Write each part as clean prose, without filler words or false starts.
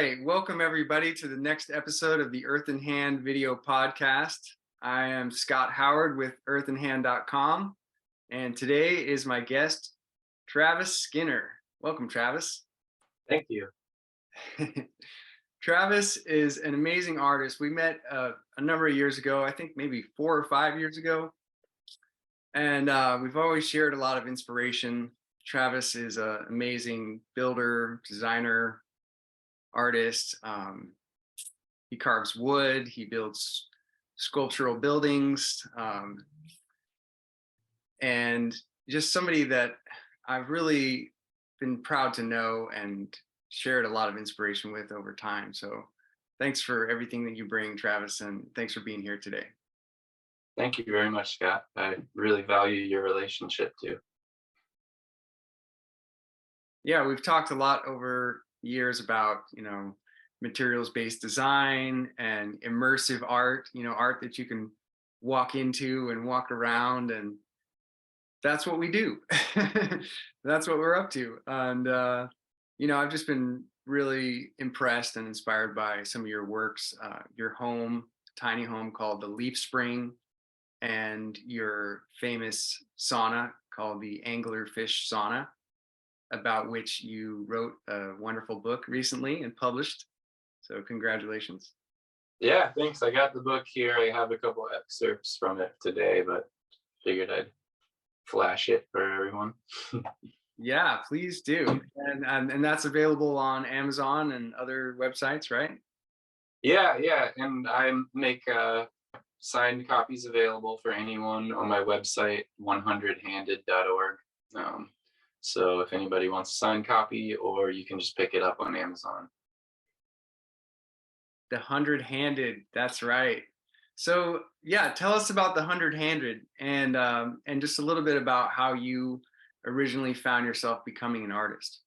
right, welcome everybody to the next episode of the Earthen Hand video podcast. I am Scott Howard with earthenhand.com, and today is my guest, Travis Skinner. Welcome, Travis. Thank you. Travis is an amazing artist. We met a number of years ago, I think maybe 4 or 5 years ago, and we've always shared a lot of inspiration. Travis is an amazing builder, designer, artist. He carves wood, he builds sculptural buildings, and just somebody that I've really been proud to know and shared a lot of inspiration with over time. So thanks for everything that you bring, Travis, and thanks for being here today. Thank you very much, Scott. I really value your relationship too. Yeah, we've talked a lot over years about, materials-based design and immersive art, art that you can walk into and walk around, and that's what we do. That's what we're up to. And, I've just been really impressed and inspired by some of your works, your home, tiny home called the Leafspring, and your famous sauna called the Anglerfish Sauna, about which you wrote a wonderful book recently and published. So congratulations. Yeah, thanks. I got the book here. I have a couple excerpts from it today, but figured I'd flash it for everyone. Yeah, please do. And that's available on Amazon and other websites, right? Yeah. And I make signed copies available for anyone on my website, 100handed.org. So if anybody wants a signed copy, or you can just pick it up on Amazon. The 100-handed, that's right. So yeah, tell us about the 100-handed and just a little bit about how you originally found yourself becoming an artist.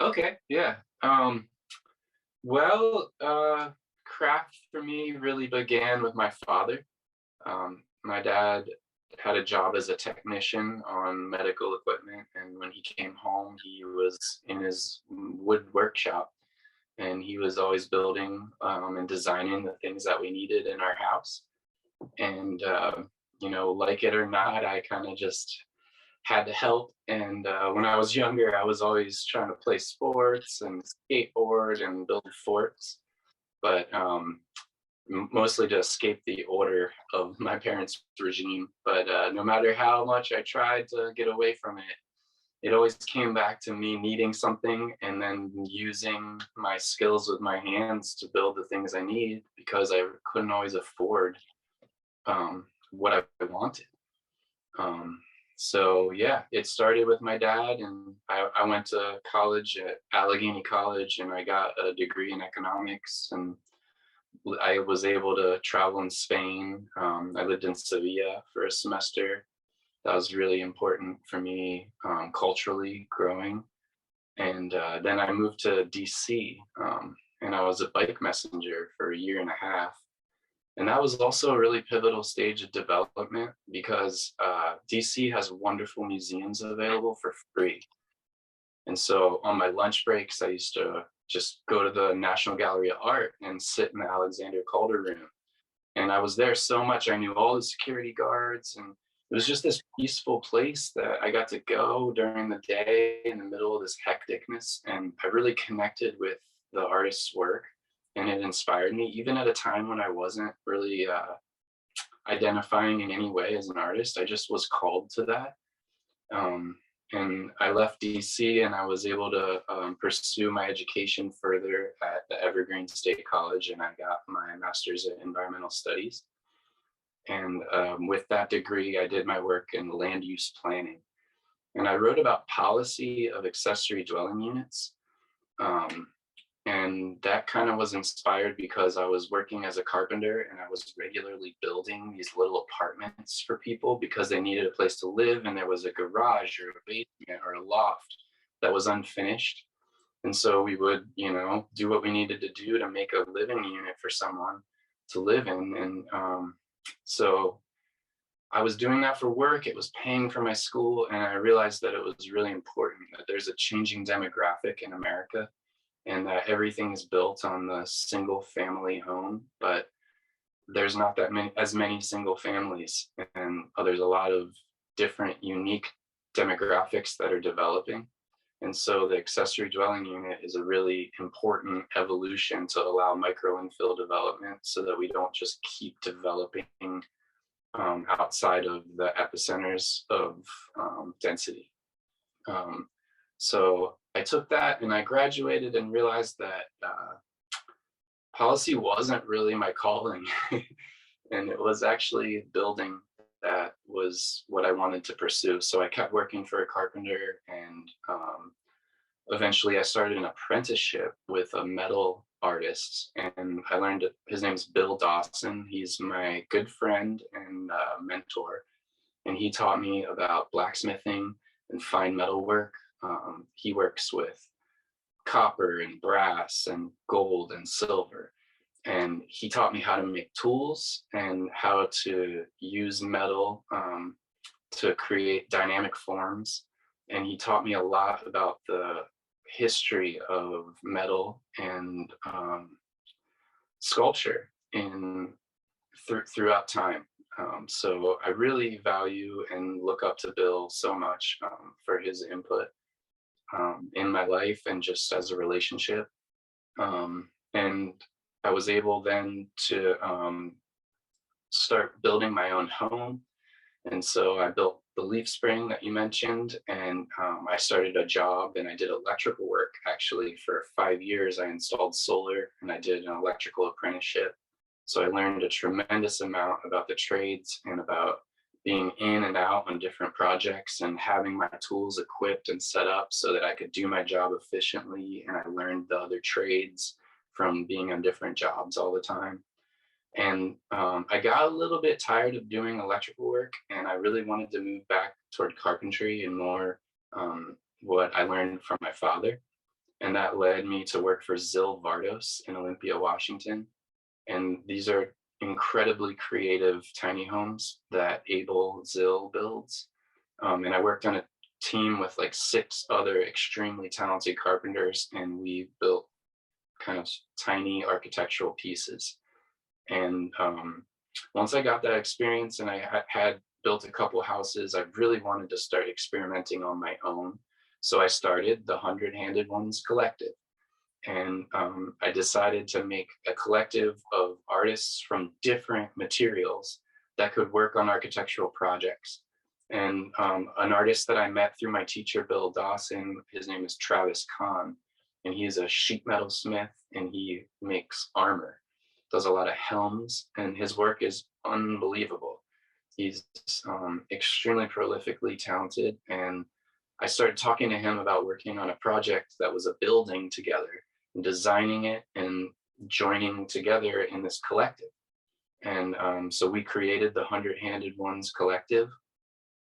Okay, yeah. Craft for me really began with my father. My dad had a job as a technician on medical equipment, and when he came home, he was in his wood workshop, and he was always building and designing the things that we needed in our house. And like it or not, I kind of just had to help. And when I was younger, I was always trying to play sports and skateboard and build forts, but mostly to escape the order of my parents' regime. But no matter how much I tried to get away from it, it always came back to me needing something and then using my skills with my hands to build the things I need, because I couldn't always afford what I wanted. So yeah, it started with my dad, and I went to college at Allegheny College, and I got a degree in economics, and I was able to travel in Spain. I lived in Sevilla for a semester. That was really important for me culturally growing. And then I moved to DC, and I was a bike messenger for 1.5 years. And that was also a really pivotal stage of development, because DC has wonderful museums available for free. And so on my lunch breaks, I used to just go to the National Gallery of Art and sit in the Alexander Calder room. And I was there so much, I knew all the security guards, and it was just this peaceful place that I got to go during the day in the middle of this hecticness. And I really connected with the artist's work, and it inspired me, even at a time when I wasn't really identifying in any way as an artist. I just was called to that. And I left DC, and I was able to pursue my education further at the Evergreen State College, and I got my master's in environmental studies. And with that degree, I did my work in land use planning. And I wrote about policy of accessory dwelling units. And that kind of was inspired because I was working as a carpenter, and I was regularly building these little apartments for people because they needed a place to live, and there was a garage or a basement or a loft that was unfinished. And so we would, do what we needed to do to make a living unit for someone to live in. And so I was doing that for work. It was paying for my school, and I realized that it was really important that there's a changing demographic in America. and that everything is built on the single family home, but there's not that many as many single families, and there's a lot of different unique demographics that are developing. And so the accessory dwelling unit is a really important evolution to allow micro infill development so that we don't just keep developing outside of the epicenters of density. Um, so I took that and I graduated and realized that policy wasn't really my calling. And it was actually building that was what I wanted to pursue. So I kept working for a carpenter, and eventually I started an apprenticeship with a metal artist, and I learned his name's Bill Dawson. He's my good friend and mentor, and he taught me about blacksmithing and fine metal work. He works with copper and brass and gold and silver, and he taught me how to make tools and how to use metal to create dynamic forms. And he taught me a lot about the history of metal and sculpture in throughout time. So I really value and look up to Bill so much for his input in my life and just as a relationship. And I was able then to start building my own home. And so I built the Leafspring that you mentioned, and I started a job and I did electrical work actually for 5 years. I installed solar and I did an electrical apprenticeship. So I learned a tremendous amount about the trades and about being in and out on different projects and having my tools equipped and set up so that I could do my job efficiently. And I learned the other trades from being on different jobs all the time. And I got a little bit tired of doing electrical work, and I really wanted to move back toward carpentry and more what I learned from my father. And that led me to work for Zill Vardos in Olympia, Washington. And these are incredibly creative tiny homes that Abel Zill builds. And I worked on a team with like 6 other extremely talented carpenters, and we built kind of tiny architectural pieces. And once I got that experience and I had built a couple houses, I really wanted to start experimenting on my own. So I started the 100-Handed Ones Collective. And I decided to make a collective of artists from different materials that could work on architectural projects. And an artist that I met through my teacher, Bill Dawson, his name is Travis Kahn, and he's a sheet metal smith and he makes armor, does a lot of helms, and his work is unbelievable. He's extremely prolifically talented. And I started talking to him about working on a project that was a building together, and designing it and joining together in this collective. And so we created the 100-Handed Ones Collective,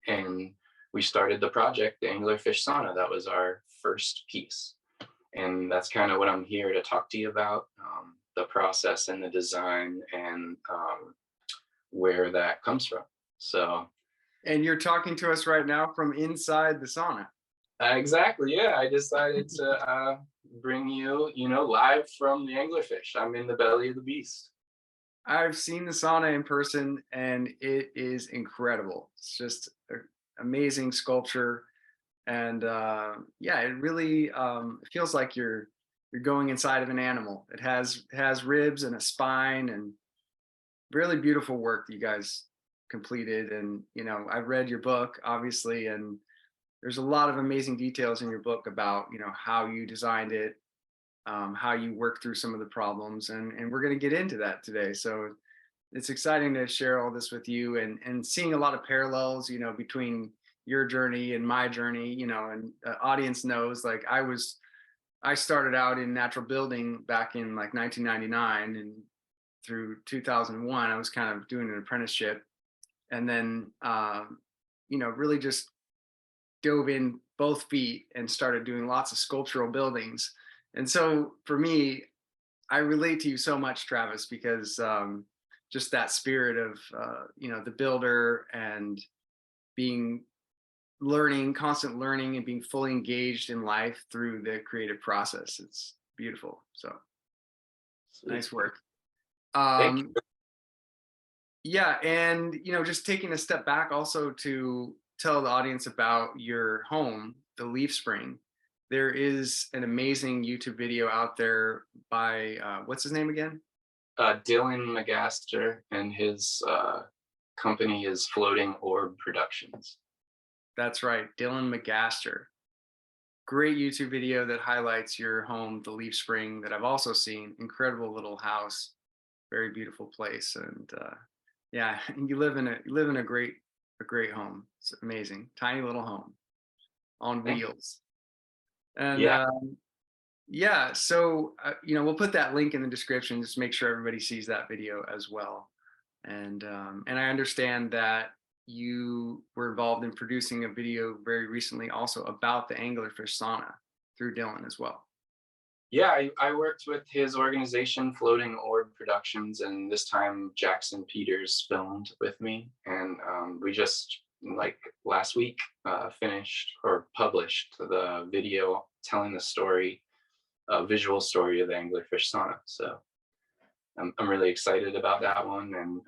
and we started the project, the Anglerfish Sauna. That was our first piece. And that's kind of what I'm here to talk to you about, the process and the design and where that comes from. So, And you're talking to us right now from inside the sauna. exactly, yeah. I decided to bring you, live from the Anglerfish. I'm in the belly of the beast. I've seen the sauna in person and it is incredible. It's just amazing sculpture. And yeah, it really it feels like you're going inside of an animal. It has ribs and a spine and really beautiful work that you guys completed. And I've read your book obviously, and there's a lot of amazing details in your book about how you designed it, how you work through some of the problems, and we're going to get into that today. So it's exciting to share all this with you, and seeing a lot of parallels between your journey and my journey. And the audience knows, like, I started out in natural building back in like 1999, and through 2001 I was kind of doing an apprenticeship, and then really just dove in both feet and started doing lots of sculptural buildings. And so for me, I relate to you so much, Travis, because just that spirit of the builder and being constant learning and being fully engaged in life through the creative process. Beautiful. So Sweet. nice work. Thank Um, you. yeah, and just taking a step back also to tell the audience about your home, the Leafspring. There is an amazing YouTube video out there by what's his name again? Dylan Magaster and his company is Floating Orb Productions. That's right, Dylan Magaster. Great YouTube video that highlights your home, the Leafspring, that I've also seen. Incredible little house, very beautiful place, and yeah, you live in a great home. It's amazing, tiny little home on Thank you. wheels. And Yeah, yeah, so we'll put that link in the description just to make sure everybody sees that video as well. And I understand that you were involved in producing a video very recently also about the Anglerfish Sauna through Dylan as well. yeah. I worked with his organization, Floating Orb Productions, and this time Jackson Peters filmed with me, and we just like last week finished or published the video telling the story, visual story of the Anglerfish Sauna. So I'm really excited about that one, and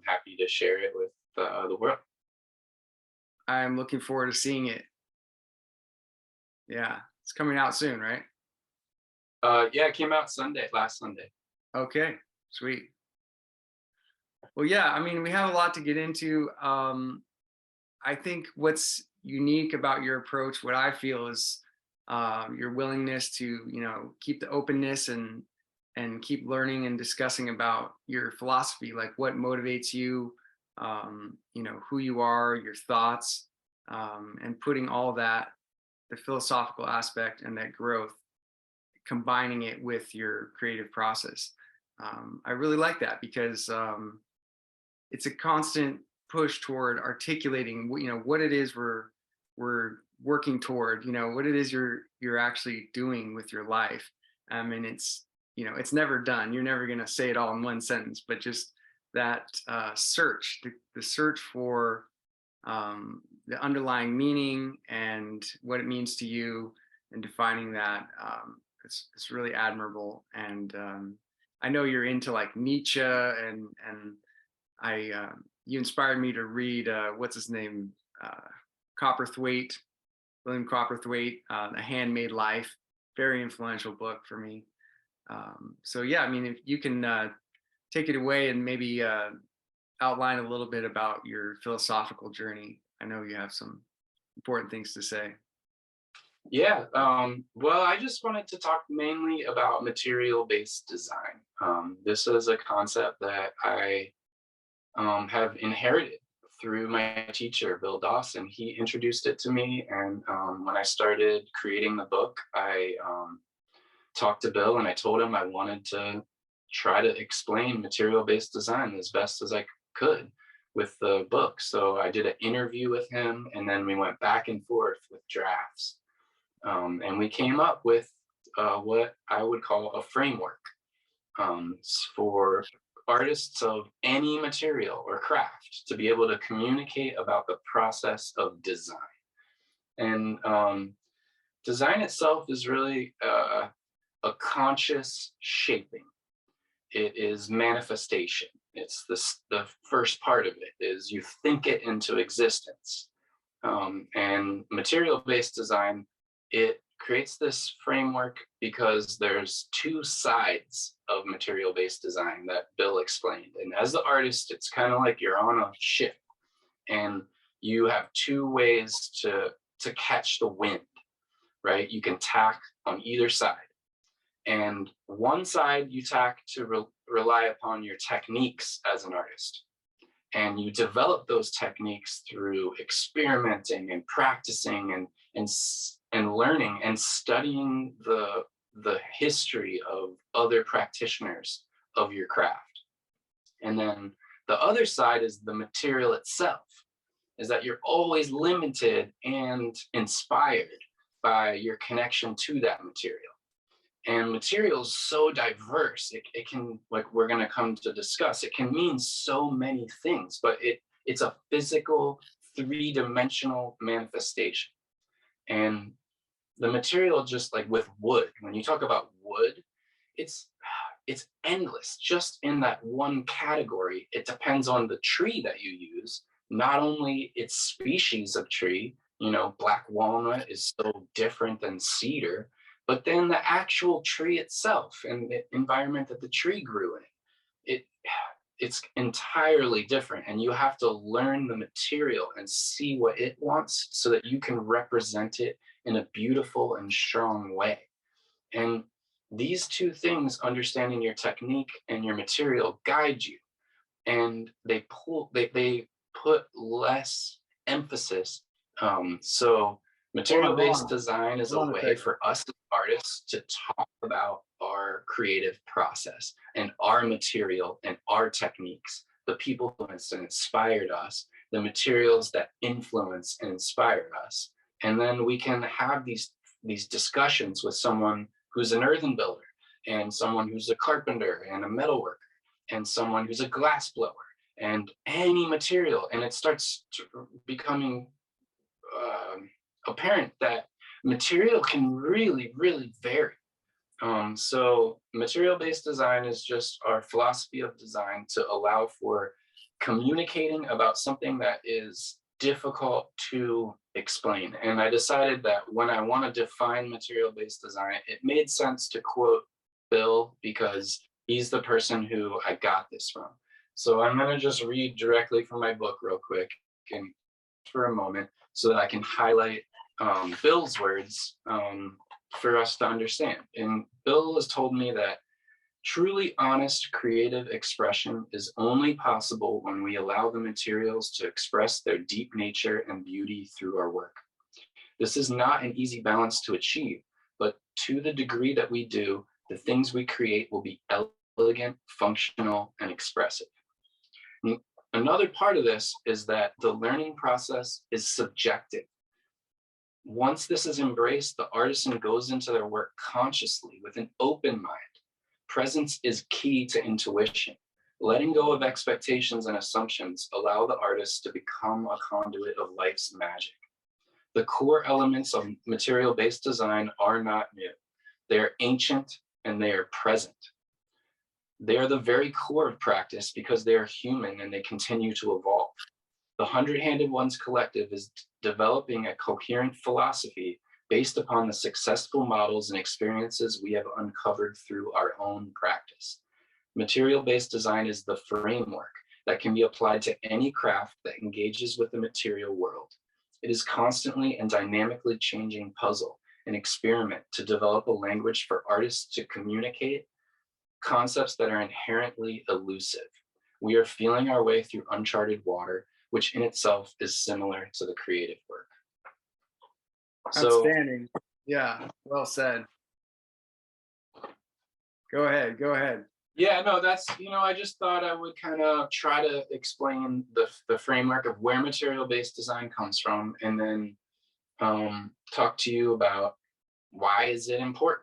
happy to share it with the world. I'm looking forward to seeing it. Yeah, it's coming out soon, right? Yeah, it came out last Sunday. Okay, sweet. Well, yeah, I mean, we have a lot to get into. I think what's unique about your approach, what I feel is your willingness to, keep the openness and keep learning and discussing about your philosophy, like what motivates you, who you are, your thoughts, and putting all that, the philosophical aspect and that growth, combining it with your creative process. I really like that because it's a constant push toward articulating what it is we're working toward, what it is you're actually doing with your life. And it's never done. You're never going to say it all in one sentence, but just that search, the search for the underlying meaning and what it means to you, and defining that, it's really admirable. And I know you're into like Nietzsche, and I you inspired me to read what's his name, uh, Copperthwaite, William Copperthwaite, A Handmade Life. Very influential book for me. So yeah, I mean, if you can take it away and maybe outline a little bit about your philosophical journey. I know you have some important things to say. Yeah. Well, I just wanted to talk mainly about material-based design. This is a concept that I have inherited through my teacher, Bill Dawson. He introduced it to me, and when I started creating the book, I talked to Bill and I told him I wanted to try to explain material-based design as best as I could with the book. So I did an interview with him, and then we went back and forth with drafts, and we came up with what I would call a framework for artists of any material or craft to be able to communicate about the process of design. And design itself is really a conscious shaping. It is manifestation. It's the first part of it is you think it into existence. And material-based design, it creates this framework because there's two sides of material-based design that Bill explained. And as the artist, it's kind of like you're on a ship and you have two ways to catch the wind, right? You can tack on either side. And one side you tack to rely upon your techniques as an artist. And you develop those techniques through experimenting and practicing and learning and studying the history of other practitioners of your craft. And then the other side is the material itself, is that you're always limited and inspired by your connection to that material. And material is so diverse. It can, like we're going to come to discuss, it can mean so many things, but it's a physical, three-dimensional manifestation. And the material, just like with wood, when you talk about wood, it's it's endless just in that one category. It depends on the tree that you use, not only its species of tree. Black walnut is so different than cedar, but then the actual tree itself and the environment that the tree grew in. It it's entirely different, and you have to learn the material and see what it wants so that you can represent it in a beautiful and strong way. And these two things, understanding your technique and your material, guide you, and they put less emphasis. So Hold on, material hold based on, design is hold a on a way second. for us as artists to talk about our creative process and our material and our techniques, the people who has inspired us, the materials that influence and inspire us. And then we can have these discussions with someone who's an earthen builder, and someone who's a carpenter and a metalworker, and someone who's a glass blower, and any material. And it starts becoming apparent that material can really, really vary. So material-based design is just our philosophy of design to allow for communicating about something that is difficult to explain. And I decided that when I want to define material-based design, it made sense to quote Bill, because he's the person who I got this from. So I'm going to just read directly from my book real quick and for a moment so that I can highlight Bill's words for us to understand. And Bill has told me that truly honest creative expression is only possible when we allow the materials to express their deep nature and beauty through our work. This is not an easy balance to achieve, but to the degree that we do, the things we create will be elegant, functional, and expressive. And another part of this is that the learning process is subjective. Once this is embraced, the artisan goes into their work consciously with an open mind. Presence is key to intuition. Letting go of expectations and assumptions allow the artist to become a conduit of life's magic. The core elements of material-based design are not new. They are ancient and they are present. They are the very core of practice because they are human and they continue to evolve. The Hundred-Handed Ones Collective is developing a coherent philosophy based upon the successful models and experiences we have uncovered through our own practice. Material-based design is the framework that can be applied to any craft that engages with the material world. It is constantly and dynamically changing puzzle and experiment to develop a language for artists to communicate concepts that are inherently elusive. We are feeling our way through uncharted water, which in itself is similar to the creative work. So, Outstanding. Yeah, well said. Go ahead, go ahead. yeah, no, that's, I just thought I would kind of try to explain the framework of where material-based design comes from, and then talk to you about why is it important,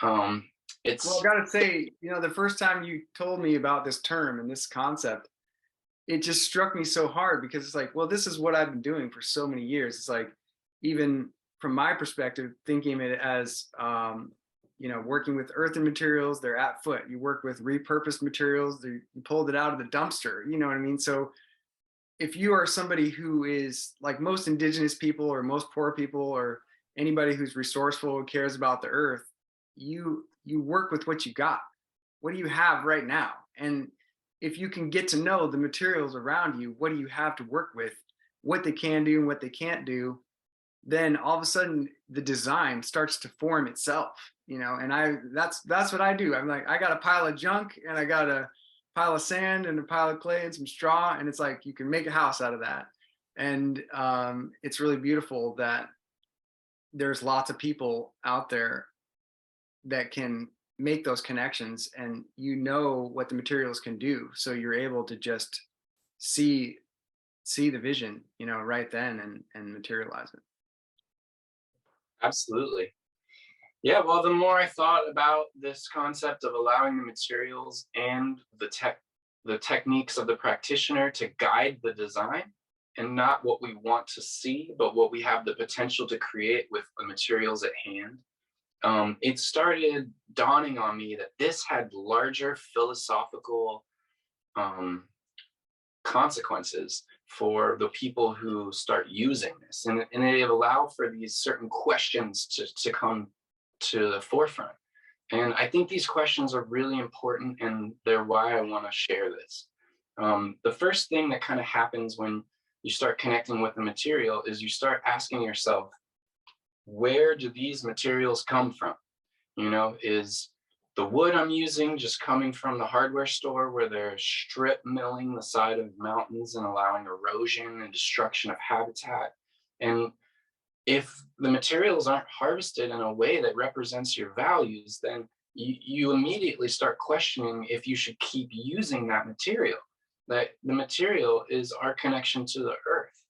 Well, it's, I gotta say, the first time you told me about this term and this concept, it just struck me so hard because it's like, well, this is what I've been doing for so many years. It's like, even from my perspective, thinking of it as, working with earthen materials, they're at foot. You work with repurposed materials, you pulled it out of the dumpster, you know what I mean? So if you are somebody who is like most indigenous people or most poor people or anybody who's resourceful, who cares about the earth, you work with what you got. What do you have right now? And if you can get to know the materials around you, what do you have to work with, what they can do and what they can't do, then all of a sudden the design starts to form itself, and that's what I do. I'm like, I got a pile of junk and I got a pile of sand and a pile of clay and some straw, and it's like you can make a house out of that. And it's really beautiful that there's lots of people out there that can make those connections, and what the materials can do, so you're able to just see the vision right then and materialize it. absolutely. Yeah, well, the more I thought about this concept of allowing the materials and the techniques of the practitioner to guide the design, and not what we want to see, but what we have the potential to create with the materials at hand, it started dawning on me that this had larger philosophical um, consequences for the people who start using this. And they allow for these certain questions to come to the forefront. And I think these questions are really important, and they're why I want to share this. The first thing that kind of happens when you start connecting with the material is you start asking yourself, where do these materials come from? You know, is the wood I'm using just coming from the hardware store where they're strip milling the side of mountains and allowing erosion and destruction of habitat? And if the materials aren't harvested in a way that represents your values, then you immediately start questioning if you should keep using that material. That the material is our connection to the earth,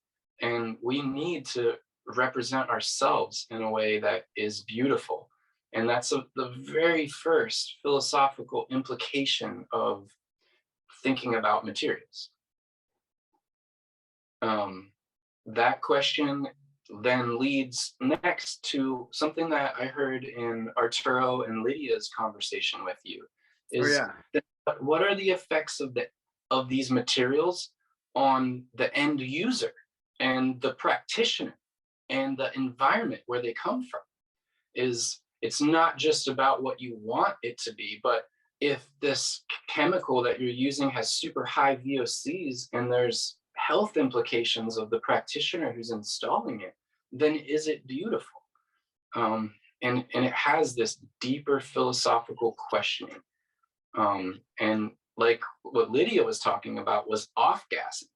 and we need to represent ourselves in a way that is beautiful. And that's the very first philosophical implication of thinking about materials. Um, that question then leads next to something that I heard in Arturo and Lydia's conversation with you, Oh is yeah. that what are the effects of these materials on the end user and the practitioner and the environment where they come from? Is it's not just about what you want it to be, but if this chemical that you're using has super high VOCs and there's health implications of the practitioner who's installing it, then is it beautiful? And it has this deeper philosophical questioning. And like what Lydia was talking about was off gassing.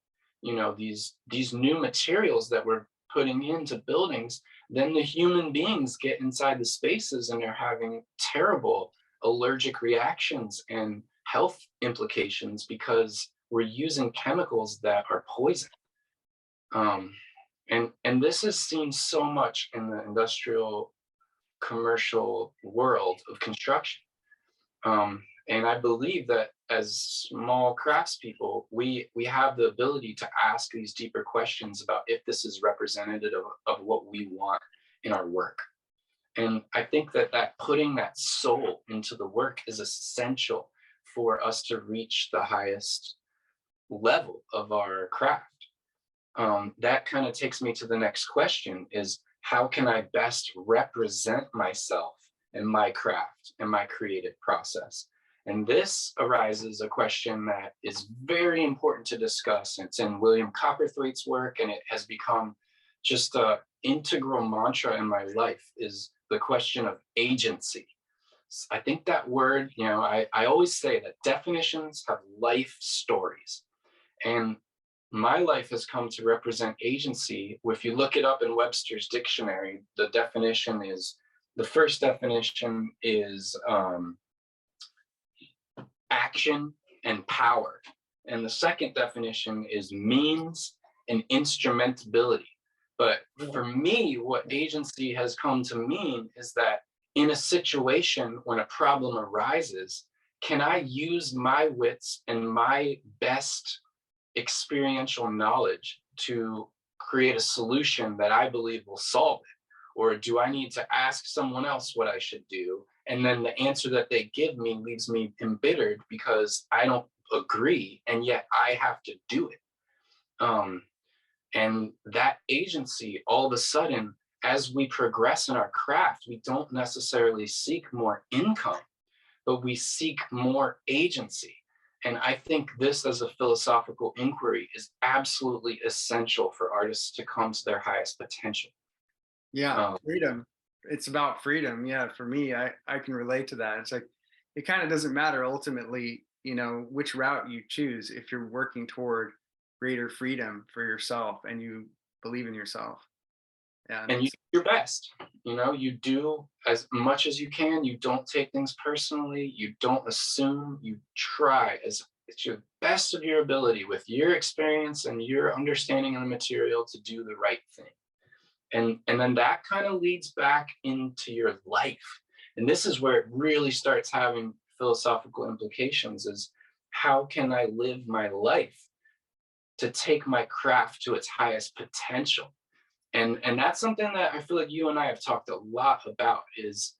You know, these new materials that we're putting into buildings, then the human beings get inside the spaces and they're having terrible allergic reactions and health implications because we're using chemicals that are poison. Um, and this is seen so much in the industrial commercial world of construction. And I believe that as small craftspeople, we have the ability to ask these deeper questions about if this is representative of what we want in our work. And I think that putting that soul into the work is essential for us to reach the highest level of our craft. That kind of takes me to the next question: is how can I best represent myself and my craft and my creative process? And this arises a question that is very important to discuss. It's in William Copperthwaite's work, and it has become just a integral mantra in my life, is the question of agency. I think that word, you know, I always say that definitions have life stories. And my life has come to represent agency. If you look it up in Webster's dictionary, the first definition is action and power. And the second definition is means and instrumentability. But for me, what agency has come to mean is that in a situation when a problem arises, can I use my wits and my best experiential knowledge to create a solution that I believe will solve it? Or do I need to ask someone else what I should do? And then the answer that they give me leaves me embittered because I don't agree, and yet I have to do it. Um, and that agency, all of a sudden, as we progress in our craft, we don't necessarily seek more income, but we seek more agency. And I think this, as a philosophical inquiry, is absolutely essential for artists to come to their highest potential. Yeah, Um, freedom. It's about freedom. Yeah, for me, I can relate to that. It's like it kind of doesn't matter ultimately, which route you choose if you're working toward greater freedom for yourself and you believe in yourself. Yeah, and you do your best. You know, you do as much as you can. You don't take things personally. You don't assume. You try as it's your best of your ability with your experience and your understanding of the material to do the right thing. And then that kind of leads back into your life. And this is where it really starts having philosophical implications: is how can I live my life to take my craft to its highest potential? And that's something that I feel like you and I have talked a lot about, is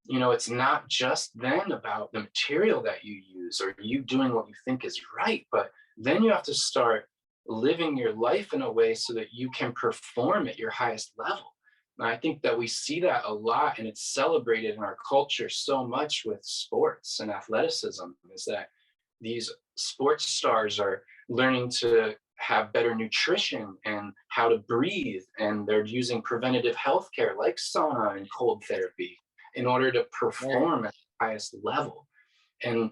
it's not just then about the material that you use or you doing what you think is right, but then you have to start living your life in a way so that you can perform at your highest level. And I think that we see that a lot, and it's celebrated in our culture so much with sports and athleticism, is that these sports stars are learning to have better nutrition and how to breathe, and they're using preventative health care like sauna and cold therapy in order to Right. perform at the highest level. And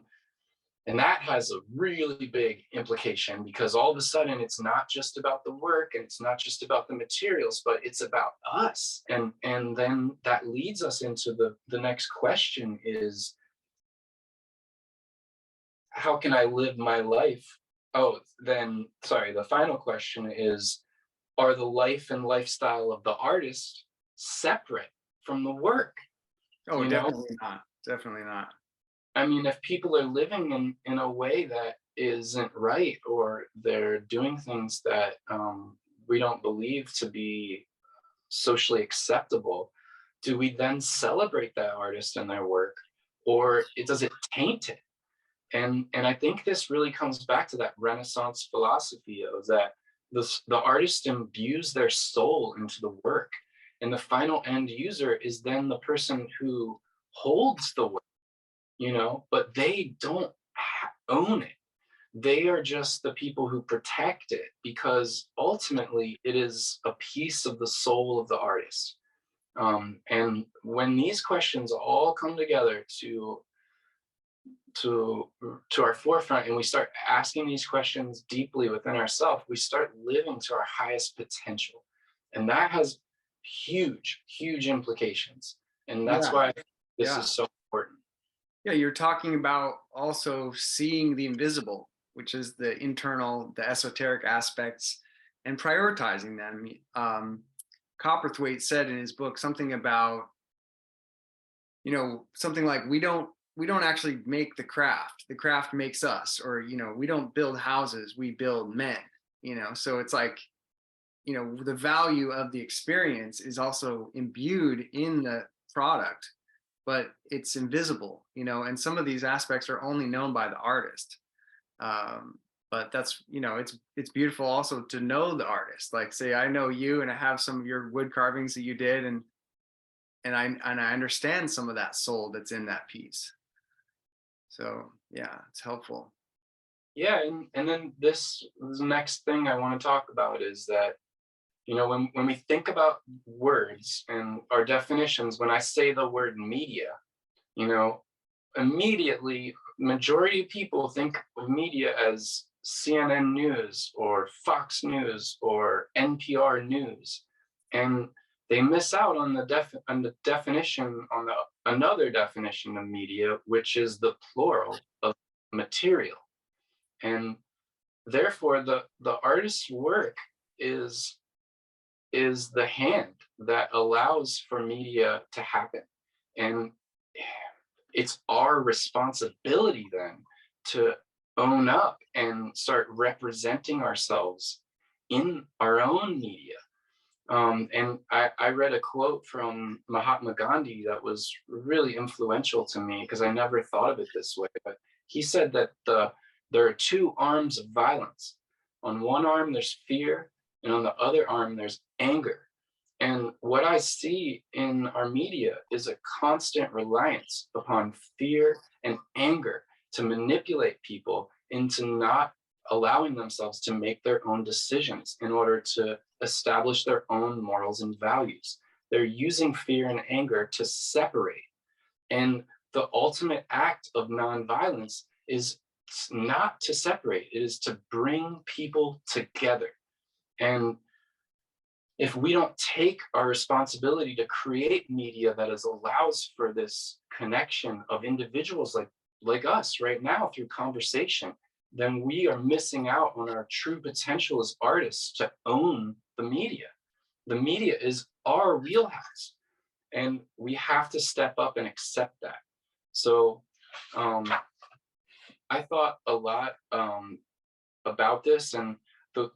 and that has a really big implication, because all of a sudden it's not just about the work and it's not just about the materials, but it's about us. And then that leads us into the next question is, how can I live my life? Oh, then sorry, the final question is, are the life and lifestyle of the artist separate from the work? Oh, You know, definitely not. Definitely not. I mean, if people are living in a way that isn't right, or they're doing things that we don't believe to be socially acceptable, do we then celebrate that artist and their work, or does it taint it? And I think this really comes back to that Renaissance philosophy of that the artist imbues their soul into the work, and the final end user is then the person who holds the work, but they don't own it. They are just the people who protect it, because ultimately it is a piece of the soul of the artist. And when these questions all come together to to our forefront, and we start asking these questions deeply within ourselves, we start living to our highest potential, and that has huge implications. And that's Yeah. why this Yeah. is so important. Yeah. You're talking about also seeing the invisible, which is the internal, the esoteric aspects, and prioritizing them. Copperthwaite said in his book something about, something like we don't actually make the craft makes us, or we don't build houses, we build men. So it's like, the value of the experience is also imbued in the product, but it's invisible, and some of these aspects are only known by the artist. But that's, it's beautiful also to know the artist, like say I know you and I have some of your wood carvings that you did, and I understand some of that soul that's in that piece. So yeah, it's helpful. Yeah, and then this next thing I want to talk about is that, when we think about words and our definitions, when I say the word media, you know, immediately majority of people think of media as CNN News or Fox News or NPR News, and they miss out on the definition, on the another definition of media, which is the plural of material. And therefore the artist's work is is the hand that allows for media to happen. And it's our responsibility then to own up and start representing ourselves in our own media. And I read a quote from Mahatma Gandhi that was really influential to me, because I never thought of it this way. But he said that there are two arms of violence. On one arm, there's fear, and on the other arm, there's anger. And what I see in our media is a constant reliance upon fear and anger to manipulate people into not allowing themselves to make their own decisions in order to establish their own morals and values. They're using fear and anger to separate. And the ultimate act of nonviolence is not to separate, it is to bring people together. And if we don't take our responsibility to create media that allows for this connection of individuals like us right now through conversation, then we are missing out on our true potential as artists to own the media. The media is our wheelhouse, and we have to step up and accept that. So um, I thought a lot about this, and the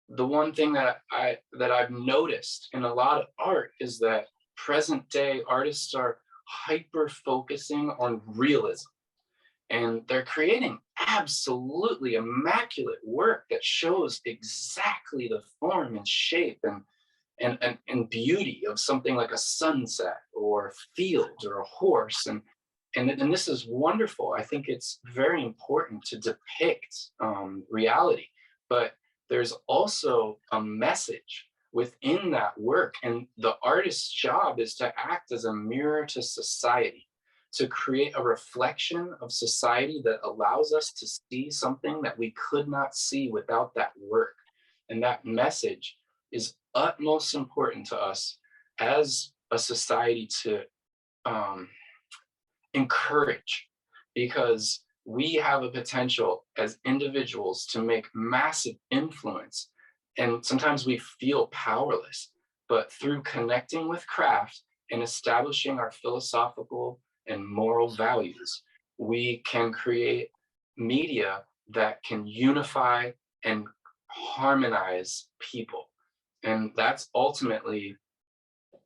the one thing that I've noticed in a lot of art is that present day artists are hyper focusing on realism, and they're creating absolutely immaculate work that shows exactly the form and shape and beauty of something like a sunset or fields or a horse. And this is wonderful. I think it's very important to depict reality, but there's also a message within that work, and the artist's job is to act as a mirror to society, to create a reflection of society that allows us to see something that we could not see without that work. And that message is utmost important to us as a society to um, encourage, because we have a potential as individuals to make massive influence. And sometimes we feel powerless, but through connecting with craft and establishing our philosophical and moral values, we can create media that can unify and harmonize people. And that's ultimately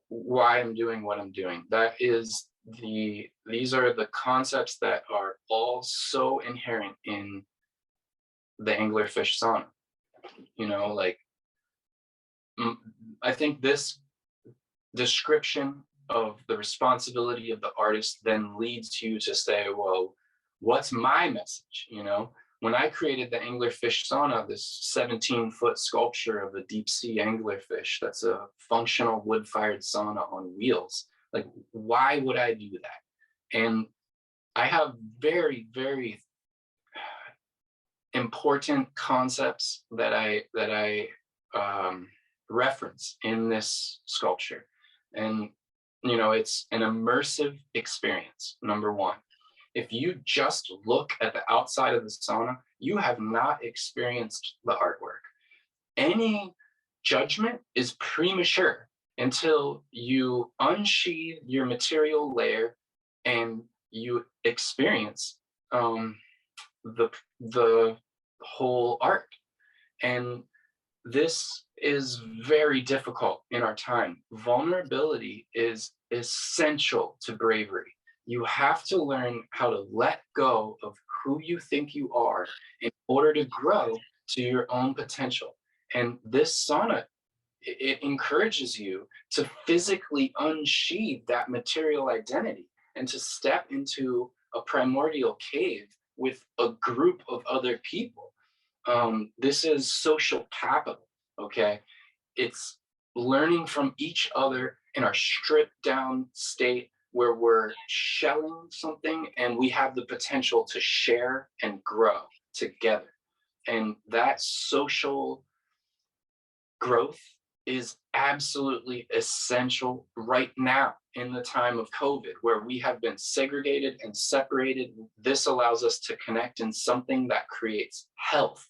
why I'm doing what I'm doing. That is these are the concepts that are all so inherent in the anglerfish sauna. You know, like mm, I think this description of the responsibility of the artist then leads you to say, well, what's my message? You know, when I created the Anglerfish Sauna, this 17-foot sculpture of a deep sea anglerfish that's a functional wood-fired sauna on wheels, like, why would I do that? And I have very, very important concepts that I reference in this sculpture. And you know, it's an immersive experience, number one. If you just look at the outside of the sauna, you have not experienced the artwork. Any judgment is premature until you unsheathe your material layer and you experience the the whole art. And this is very difficult in our time. Vulnerability is essential to bravery. You have to learn how to let go of who you think you are in order to grow to your own potential. And this sauna, it encourages you to physically unsheathe that material identity and to step into a primordial cave with a group of other people. This is social capital, okay? It's learning from each other in our stripped down state where we're shelling something and we have the potential to share and grow together. And that social growth is absolutely essential right now in the time of COVID, where we have been segregated and separated. This allows us to connect in something that creates health.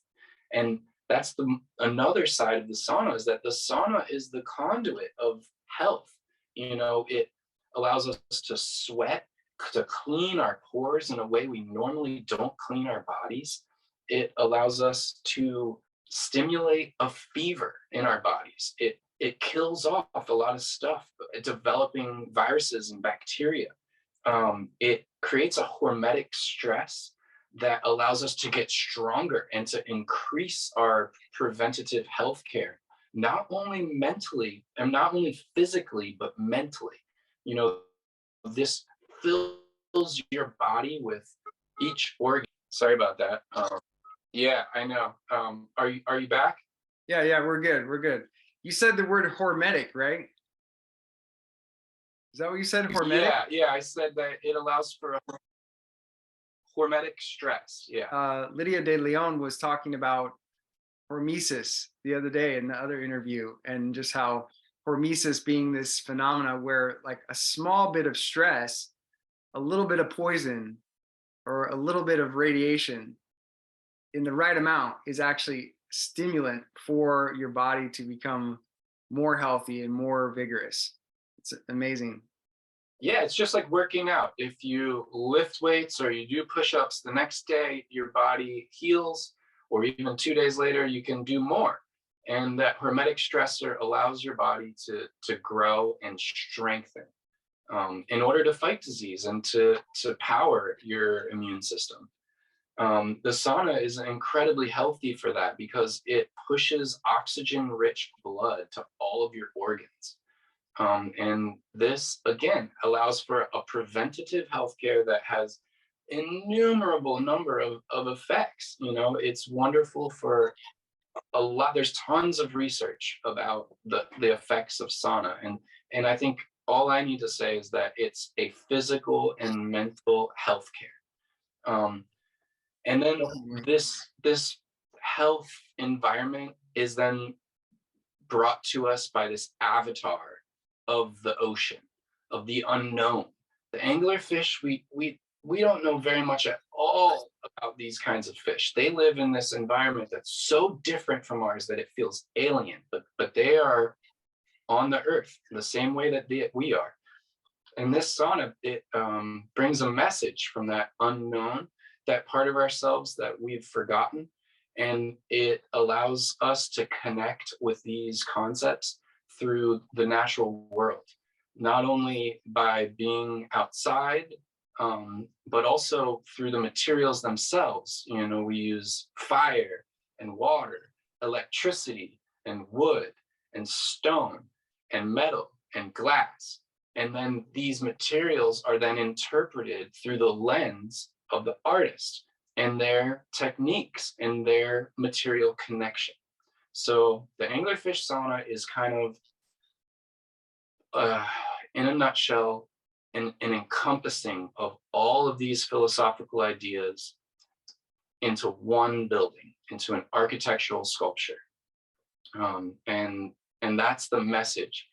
And that's another side of the sauna, is that the sauna is the conduit of health. You know, it allows us to sweat, to clean our pores in a way we normally don't clean our bodies. It allows us to stimulate a fever in our bodies. It kills off a lot of stuff, developing viruses and bacteria. It creates a hormetic stress that allows us to get stronger and to increase our preventative health care, not only mentally and not only physically, but mentally. You know, this fills your body with each organ. Sorry about that. Yeah, I know. Are you back? Yeah, yeah, we're good. We're good. You said the word hormetic, right? Is that what you said? Hormetic? Yeah, yeah. I said that it allows for a hormetic stress. Yeah. Lydia de Leon was talking about hormesis the other day in the other interview, and just how hormesis being this phenomena where like a small bit of stress, a little bit of poison, or a little bit of radiation in the right amount is actually stimulant for your body to become more healthy and more vigorous. It's amazing. Yeah, it's just like working out. If you lift weights or you do push-ups, the next day your body heals, or even 2 days later, you can do more. And that hormetic stressor allows your body to grow and strengthen. in order to fight disease and to power your immune system. The sauna is incredibly healthy for that because it pushes oxygen rich blood to all of your organs. And this, again, allows for a preventative healthcare that has innumerable number of effects. You know, it's wonderful for a lot. There's tons of research about the effects of sauna. And I think all I need to say is that it's a physical and mental healthcare. And then Definitely. this health environment is then brought to us by this avatar of the ocean, of the unknown. The anglerfish, we don't know very much at all about these kinds of fish. They live in this environment that's so different from ours that it feels alien, but they are on the earth the same way that we are. And this sauna, it brings a message from that unknown, that part of ourselves that we've forgotten, and it allows us to connect with these concepts through the natural world, not only by being outside, but also through the materials themselves. You know, we use fire and water, electricity and wood and stone and metal and glass. And then these materials are then interpreted through the lens of the artist and their techniques and their material connection. So the anglerfish sauna is kind of, in a nutshell, an encompassing of all of these philosophical ideas into one building, into an architectural sculpture. And that's the message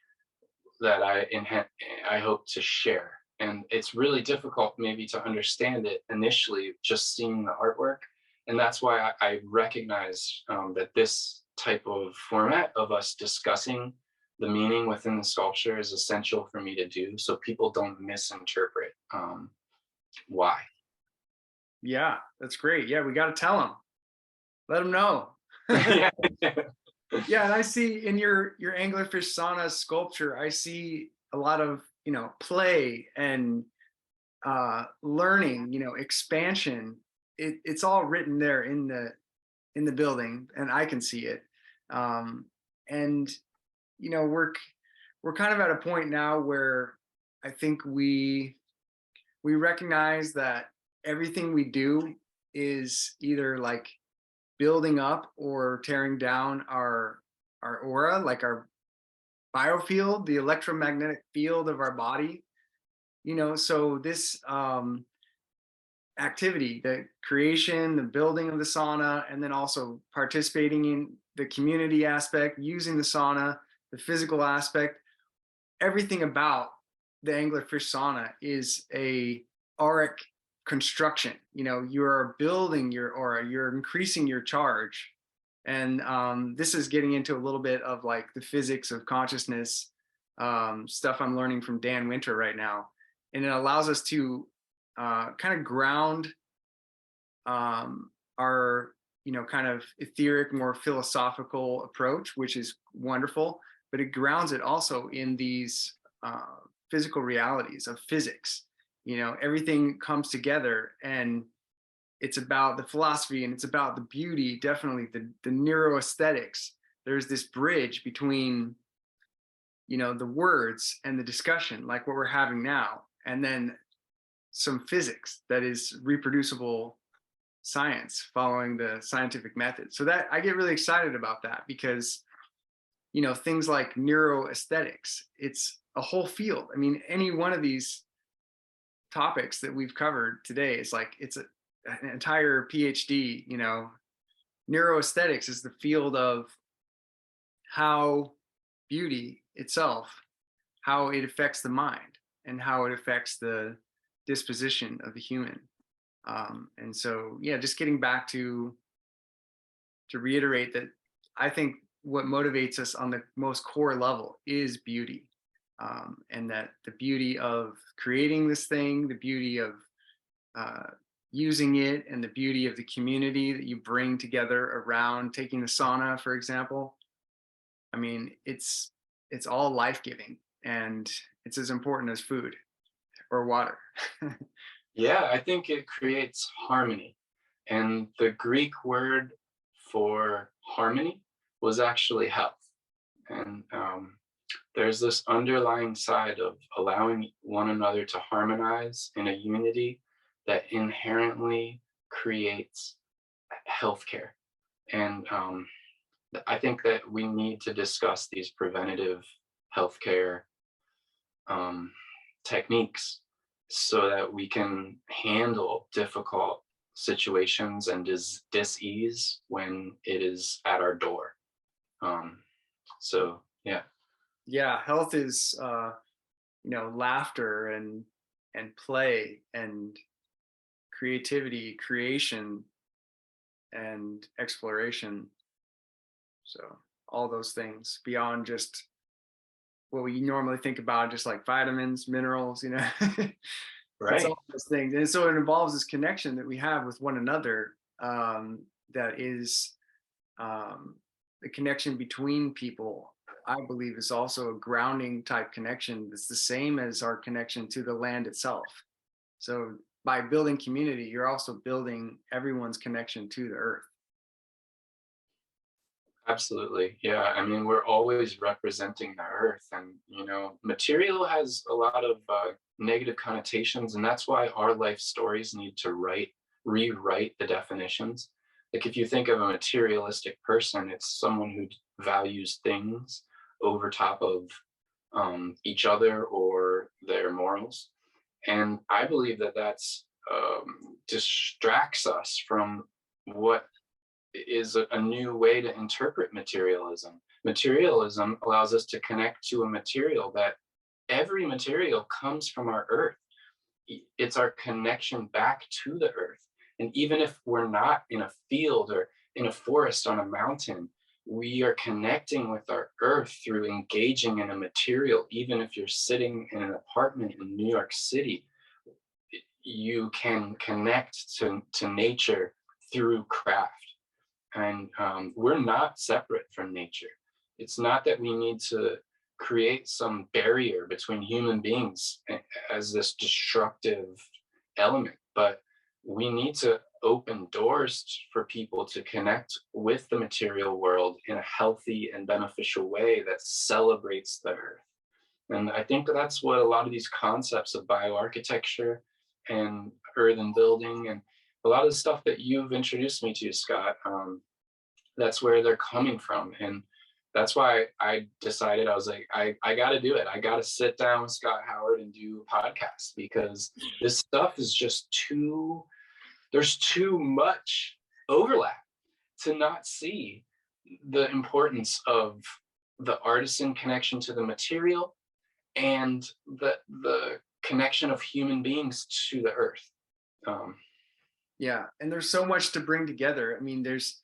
that I hope to share. And it's really difficult maybe to understand it initially, just seeing the artwork. And that's why I recognize that this type of format of us discussing the meaning within the sculpture is essential for me to do, so people don't misinterpret why. Yeah, that's great. Yeah, we got to tell them, let them know. Yeah. Yeah, and I see in your anglerfish sauna sculpture, I see a lot of, play and learning, expansion. It's all written there in the building, and I can see it. And we're kind of at a point now where I think we recognize that everything we do is either like building up or tearing down our aura, like our biofield, the electromagnetic field of our body. So this activity, the creation, the building of the sauna, and then also participating in the community aspect, using the sauna, the physical aspect, everything about the anglerfish sauna is a auric construction. You're building your aura, you're increasing your charge. And this is getting into a little bit of like the physics of consciousness, stuff I'm learning from Dan Winter right now. And it allows us to kind of ground our, kind of etheric, more philosophical approach, which is wonderful, but it grounds it also in these physical realities of physics. Everything comes together, and it's about the philosophy, and it's about the beauty, definitely the neuroaesthetics. There's this bridge between, the words and the discussion, like what we're having now, and then some physics that is reproducible science following the scientific method. So that I get really excited about that because, things like neuroaesthetics, it's a whole field. I mean, any one of these topics that we've covered today is like, it's an entire PhD. Neuroaesthetics is the field of how beauty itself, how it affects the mind, and how it affects the disposition of the human. And so, yeah, just getting back to reiterate that I think what motivates us on the most core level is beauty. And that the beauty of creating this thing, the beauty of using it, and the beauty of the community that you bring together around taking the sauna, for example. I mean, it's all life-giving, and it's as important as food or water. Yeah, I think it creates harmony. And the Greek word for harmony was actually health. And there's this underlying side of allowing one another to harmonize in a unity that inherently creates healthcare. And I think that we need to discuss these preventative healthcare um, techniques so that we can handle difficult situations and dis-ease when it is at our door. Um, so yeah, Yeah, health is laughter and play and creativity, creation and exploration. So all those things beyond just what we normally think about, just like vitamins, minerals, it's right. all those things. And so it involves this connection that we have with one another, that is the connection between people. I believe is also a grounding type connection. It's the same as our connection to the land itself. So by building community, you're also building everyone's connection to the earth. Absolutely. Yeah. I mean, we're always representing the earth, and, material has a lot of negative connotations. And that's why our life stories need to rewrite the definitions. Like, if you think of a materialistic person, it's someone who values things over top of each other or their morals. And I believe that that's distracts us from what is a new way to interpret materialism. Materialism allows us to connect to a material that every material comes from our earth. It's our connection back to the earth. And even if we're not in a field or in a forest on a mountain, we are connecting with our earth through engaging in a material. Even if you're sitting in an apartment in New York City, you can connect to nature through craft. And we're not separate from nature. It's not that we need to create some barrier between human beings as this destructive element, but we need to open doors for people to connect with the material world in a healthy and beneficial way that celebrates the earth. And I think that's what a lot of these concepts of bioarchitecture and earthen building and a lot of the stuff that you've introduced me to, Scott, that's where they're coming from. And that's why I decided, I was like, I got to do it. I got to sit down with Scott Howard and do a podcast, because this stuff is just there's too much overlap to not see the importance of the artisan connection to the material and the connection of human beings to the earth. Um, Yeah, and there's so much to bring together. I mean, there's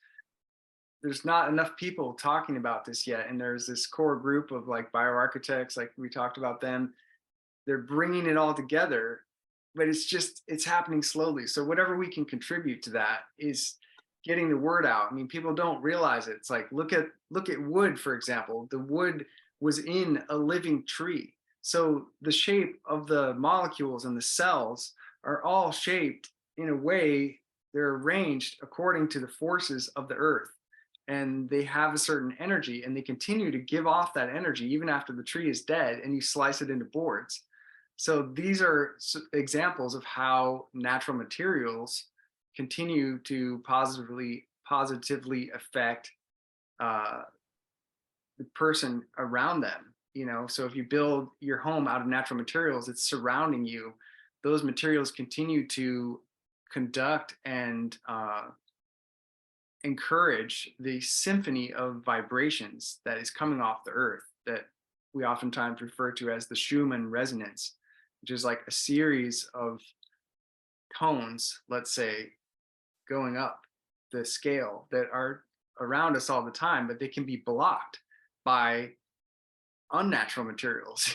not enough people talking about this yet, and there's this core group of like bioarchitects, like we talked about them. They're bringing it all together, but it's happening slowly. So whatever we can contribute to that is getting the word out. I mean, people don't realize it. It's like look at wood, for example. The wood was in a living tree, so the shape of the molecules and the cells are all shaped in a way, they're arranged according to the forces of the earth, and they have a certain energy, and they continue to give off that energy even after the tree is dead and you slice it into boards. So these are examples of how natural materials continue to positively affect uh, the person around them. So if you build your home out of natural materials, it's surrounding you. Those materials continue to conduct and encourage the symphony of vibrations that is coming off the earth, that we oftentimes refer to as the Schumann resonance, which is like a series of tones, let's say, going up the scale that are around us all the time, but they can be blocked by unnatural materials.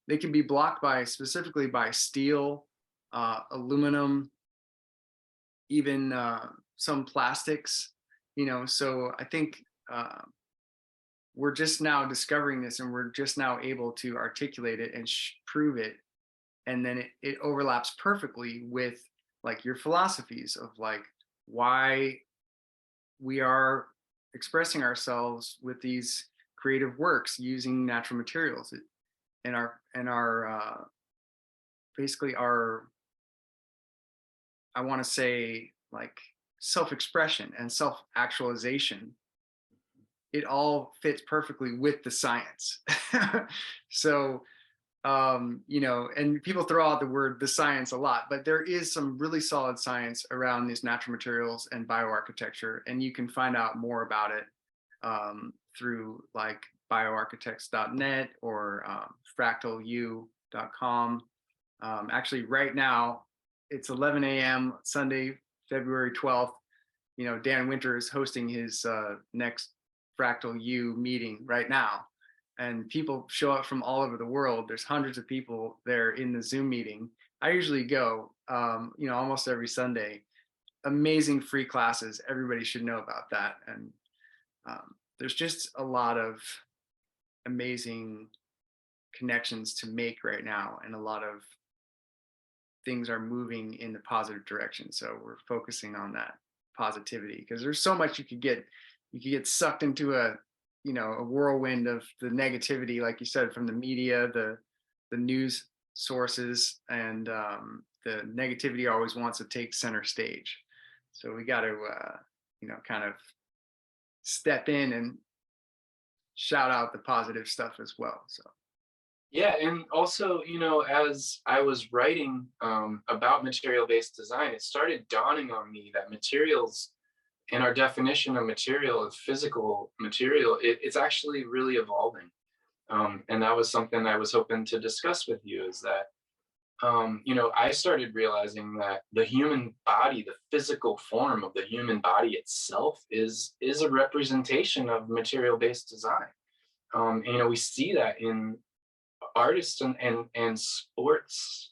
They can be blocked by, specifically by steel, aluminum, even some plastics. So I think we're just now discovering this, and we're just now able to articulate it and prove it. And then it overlaps perfectly with like your philosophies of like why we are expressing ourselves with these creative works using natural materials and our basically our, I want to say, like self-expression and self-actualization. It all fits perfectly with the science. So and people throw out the word the science a lot, but there is some really solid science around these natural materials and bioarchitecture, and you can find out more about it through like bioarchitects.net or fractalu.com. Actually, right now it's 11 a.m. Sunday, February 12th. Dan Winter is hosting his next Fractal U meeting right now, and people show up from all over the world. There's hundreds of people there in the Zoom meeting. I usually go, almost every Sunday. Amazing free classes. Everybody should know about that. And there's just a lot of amazing connections to make right now, and a lot of things are moving in the positive direction. So we're focusing on that positivity, because there's so much you could get sucked into a whirlwind of the negativity, like you said, from the media, the news sources, and the negativity always wants to take center stage. So we got to kind of step in and shout out the positive stuff as well. So Yeah, and also, as I was writing about material-based design, it started dawning on me that materials, and our definition of material, of physical material, it's actually really evolving. And that was something I was hoping to discuss with you, is that, I started realizing that the human body, the physical form of the human body itself, is a representation of material-based design. And, we see that in artists and sports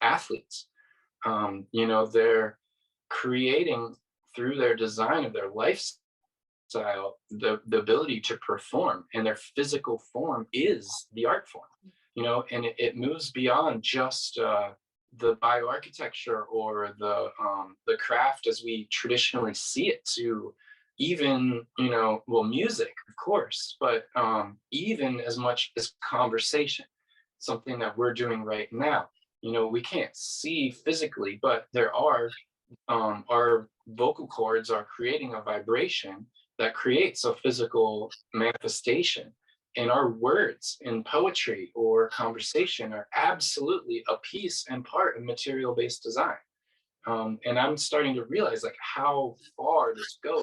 athletes. They're creating, through their design of their lifestyle, the ability to perform, and their physical form is the art form. And it moves beyond just the bioarchitecture or the craft as we traditionally see it, to even, well, music, of course, but even as much as conversation, something that we're doing right now. We can't see physically, but there are, our vocal cords are creating a vibration that creates a physical manifestation. And our words in poetry or conversation are absolutely a piece and part of material-based design. And I'm starting to realize like how far this goes.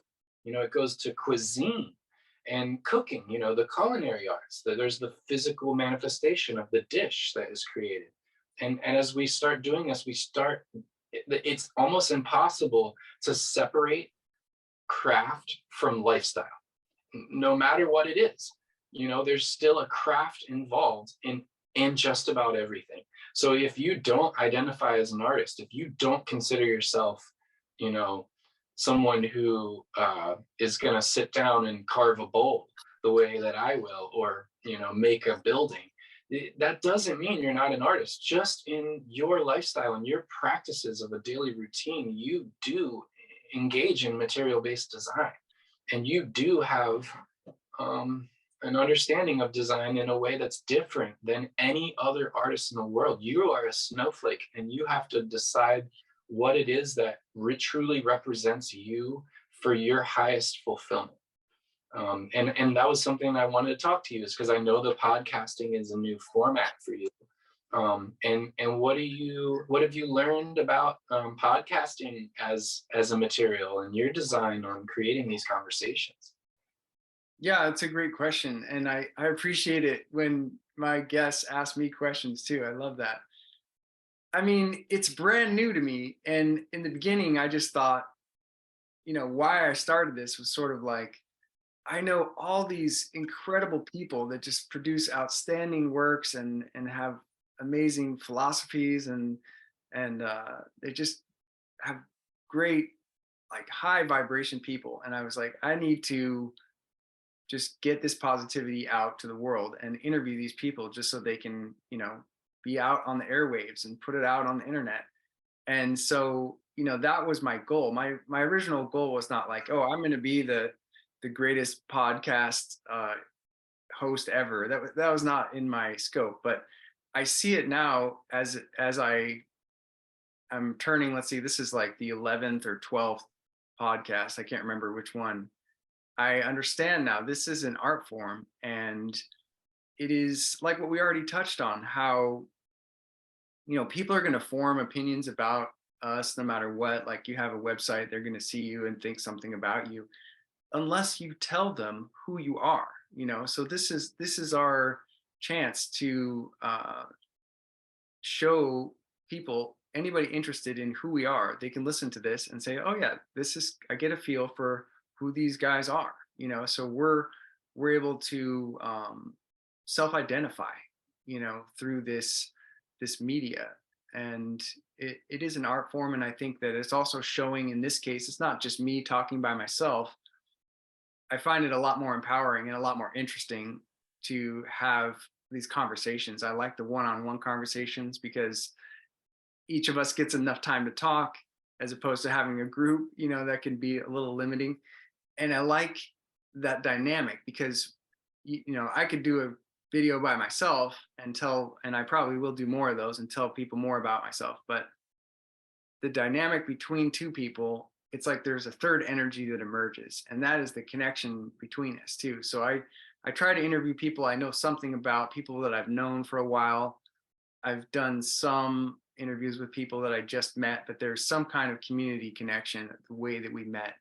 It goes to cuisine and cooking, the culinary arts. There's the physical manifestation of the dish that is created. And as we start doing this, it's almost impossible to separate craft from lifestyle, no matter what it is. There's still a craft involved in just about everything. So if you don't identify as an artist, if you don't consider yourself, someone who is going to sit down and carve a bowl the way that I will, or make a building, that doesn't mean you're not an artist. Just in your lifestyle and your practices of a daily routine, you do engage in material-based design, and you do have an understanding of design in a way that's different than any other artist in the world. You are a snowflake, and you have to decide what it is that truly represents you for your highest fulfillment. And that was something I wanted to talk to you, is because I know the podcasting is a new format for you. And what have you learned about podcasting as a material, and your design on creating these conversations? yeah, it's a great question, and I appreciate it when my guests ask me questions too. I love that. I mean, it's brand new to me, and in the beginning I just thought, why I started this was sort of like, I know all these incredible people that just produce outstanding works and have amazing philosophies, and they just have great, like, high vibration people. And I was like, I need to just get this positivity out to the world and interview these people just so they can, be out on the airwaves and put it out on the internet. And so, that was my goal. My original goal was not like, oh, I'm going to be the greatest podcast host ever. That was not in my scope. But I see it now as I'm turning. Let's see, this is like the 11th or 12th podcast. I can't remember which one. I understand now this is an art form, and it is like what we already touched on, how people are going to form opinions about us no matter what. Like, you have a website, they're going to see you and think something about you unless you tell them who you are. So this is our chance to show people, anybody interested in who we are, they can listen to this and say, oh yeah, I get a feel for who these guys are. So we're able to self-identify through this media. And it is an art form, and I think that it's also showing, in this case, it's not just me talking by myself. I find it a lot more empowering and a lot more interesting to have these conversations. I like the one-on-one conversations because each of us gets enough time to talk, as opposed to having a group, that can be a little limiting. And I like that dynamic because, I could do a video by myself and I probably will do more of those and tell people more about myself. But the dynamic between two people, it's like there's a third energy that emerges, and that is the connection between us too. So I try to interview people I know something about, people that I've known for a while. I've done some interviews with people that I just met, but there's some kind of community connection the way that we met.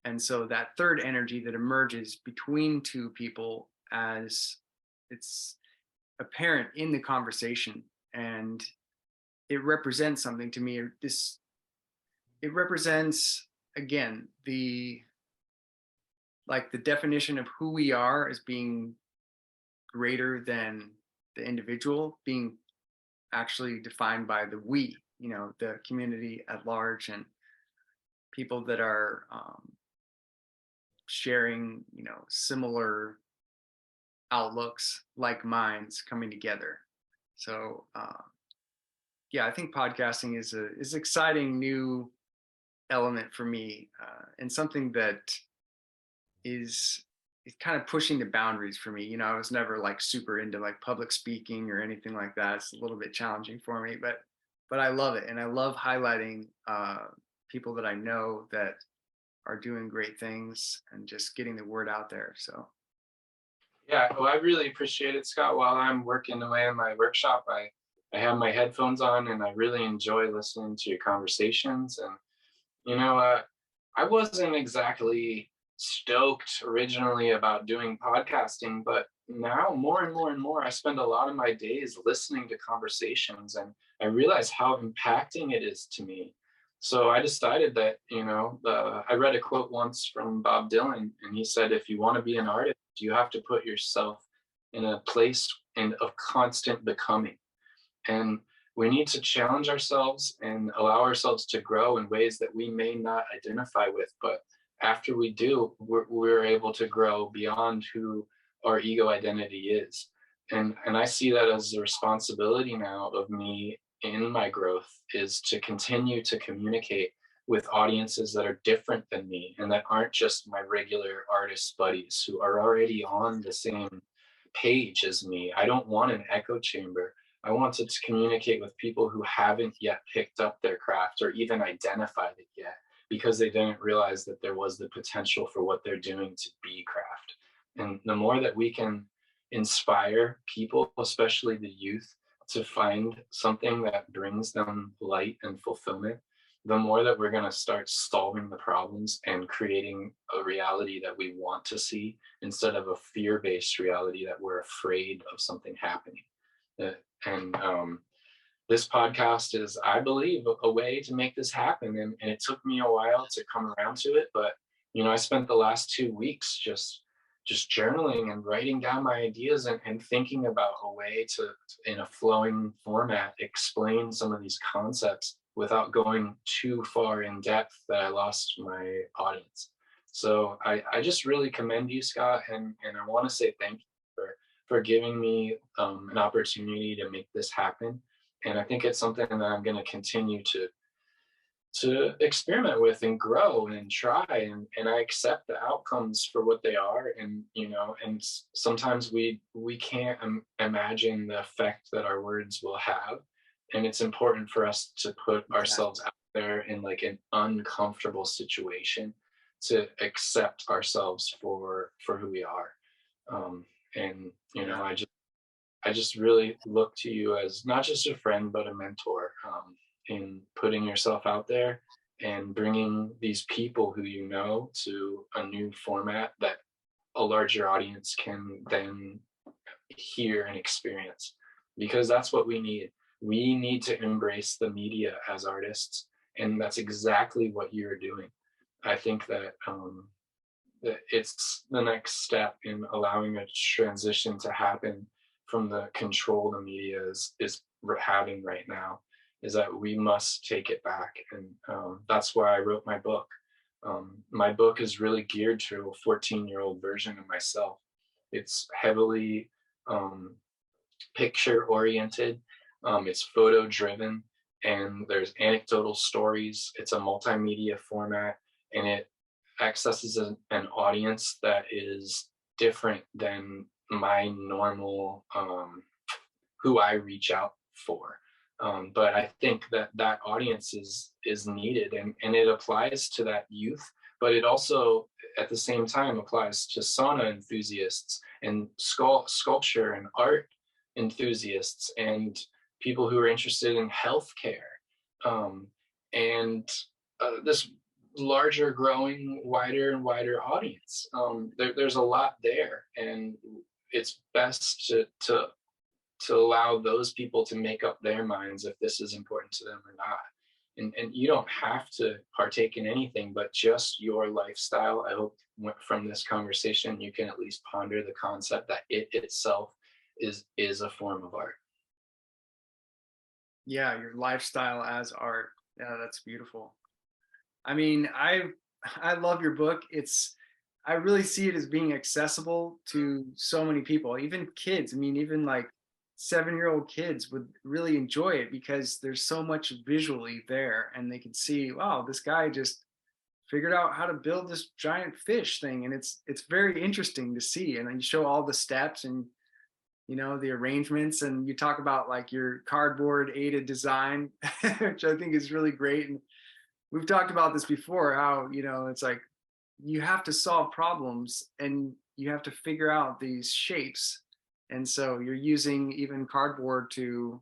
And so that third energy that emerges between two people, as it's apparent in the conversation, and it represents something to me. It represents, again, the definition of who we are as being greater than the individual, being actually defined by the we, the community at large, and people that are sharing, similar outlooks, like minds coming together. So yeah, I think podcasting is exciting new element for me, and something that is kind of pushing the boundaries for me. I was never like super into like public speaking or anything like that. It's a little bit challenging for me, but I love it, and I love highlighting people that I know that are doing great things and just getting the word out there. So Yeah, well, I really appreciate it, Scott. While I'm working away in my workshop, I have my headphones on and I really enjoy listening to your conversations. And, you know, uh, I wasn't exactly stoked originally about doing podcasting, but now more and more and more, I spend a lot of my days listening to conversations, and I realize how impacting it is to me. So I decided that, I read a quote once from Bob Dylan, and he said, if you want to be an artist, you have to put yourself in a place of constant becoming. And we need to challenge ourselves and allow ourselves to grow in ways that we may not identify with. But after we do, we're able to grow beyond who our ego identity is. And I see that as a responsibility now of me in my growth, is to continue to communicate with audiences that are different than me and that aren't just my regular artist buddies who are already on the same page as me. I don't want an echo chamber. I wanted to communicate with people who haven't yet picked up their craft or even identified it yet, because they didn't realize that there was the potential for what they're doing to be craft. And the more that we can inspire people, especially the youth, to find something that brings them light and fulfillment, the more that we're going to start solving the problems and creating a reality that we want to see, instead of a fear-based reality that we're afraid of something happening. And this podcast is, I believe, a way to make this happen. And it took me a while to come around to it, but I spent the last 2 weeks just journaling and writing down my ideas, and thinking about a way to, in a flowing format, explain some of these concepts without going too far in depth that I lost my audience. So I just really commend you, Scott, and I want to say thank you for giving me an opportunity to make this happen. And I think it's something that I'm going to continue to experiment with and grow and try, and I accept the outcomes for what they are. And and sometimes we can't imagine the effect that our words will have, and it's important for us to put Exactly. ourselves out there in like an uncomfortable situation to accept ourselves for who we are. And Yeah. I just really look to you as not just a friend, but a mentor, in putting yourself out there and bringing these people who you know to a new format that a larger audience can then hear and experience. Because that's what we need. We need to embrace the media as artists. And that's exactly what you're doing. I think that it's the next step in allowing a transition to happen from the control the media is having right now, is that we must take it back. And that's why I wrote my book. My book is really geared to a 14-year-old version of myself. It's heavily um, picture oriented, it's photo driven, and there's anecdotal stories. It's a multimedia format, and it accesses an audience that is different than my normal who I reach out for. But I think that that audience is needed, and it applies to that youth, but it also at the same time applies to sauna enthusiasts and sculpture and art enthusiasts and people who are interested in healthcare, um, and this larger, growing, wider and wider audience. There's a lot there, and it's best to allow those people to make up their minds if this is important to them or not. And you don't have to partake in anything but just your lifestyle. I hope from this conversation you can at least ponder the concept that it itself is a form of art. Yeah, your lifestyle as art. Yeah, that's beautiful. I mean, I love your book. I really see it as being accessible to so many people, even kids. I mean, even like 7-year-old kids would really enjoy it because there's so much visually there, and they can see, wow, this guy just figured out how to build this giant fish thing, and it's very interesting to see. And then you show all the steps and the arrangements, and you talk about like your cardboard aided design, which I think is really great. And we've talked about this before, how it's like you have to solve problems and you have to figure out these shapes, and so you're using even cardboard to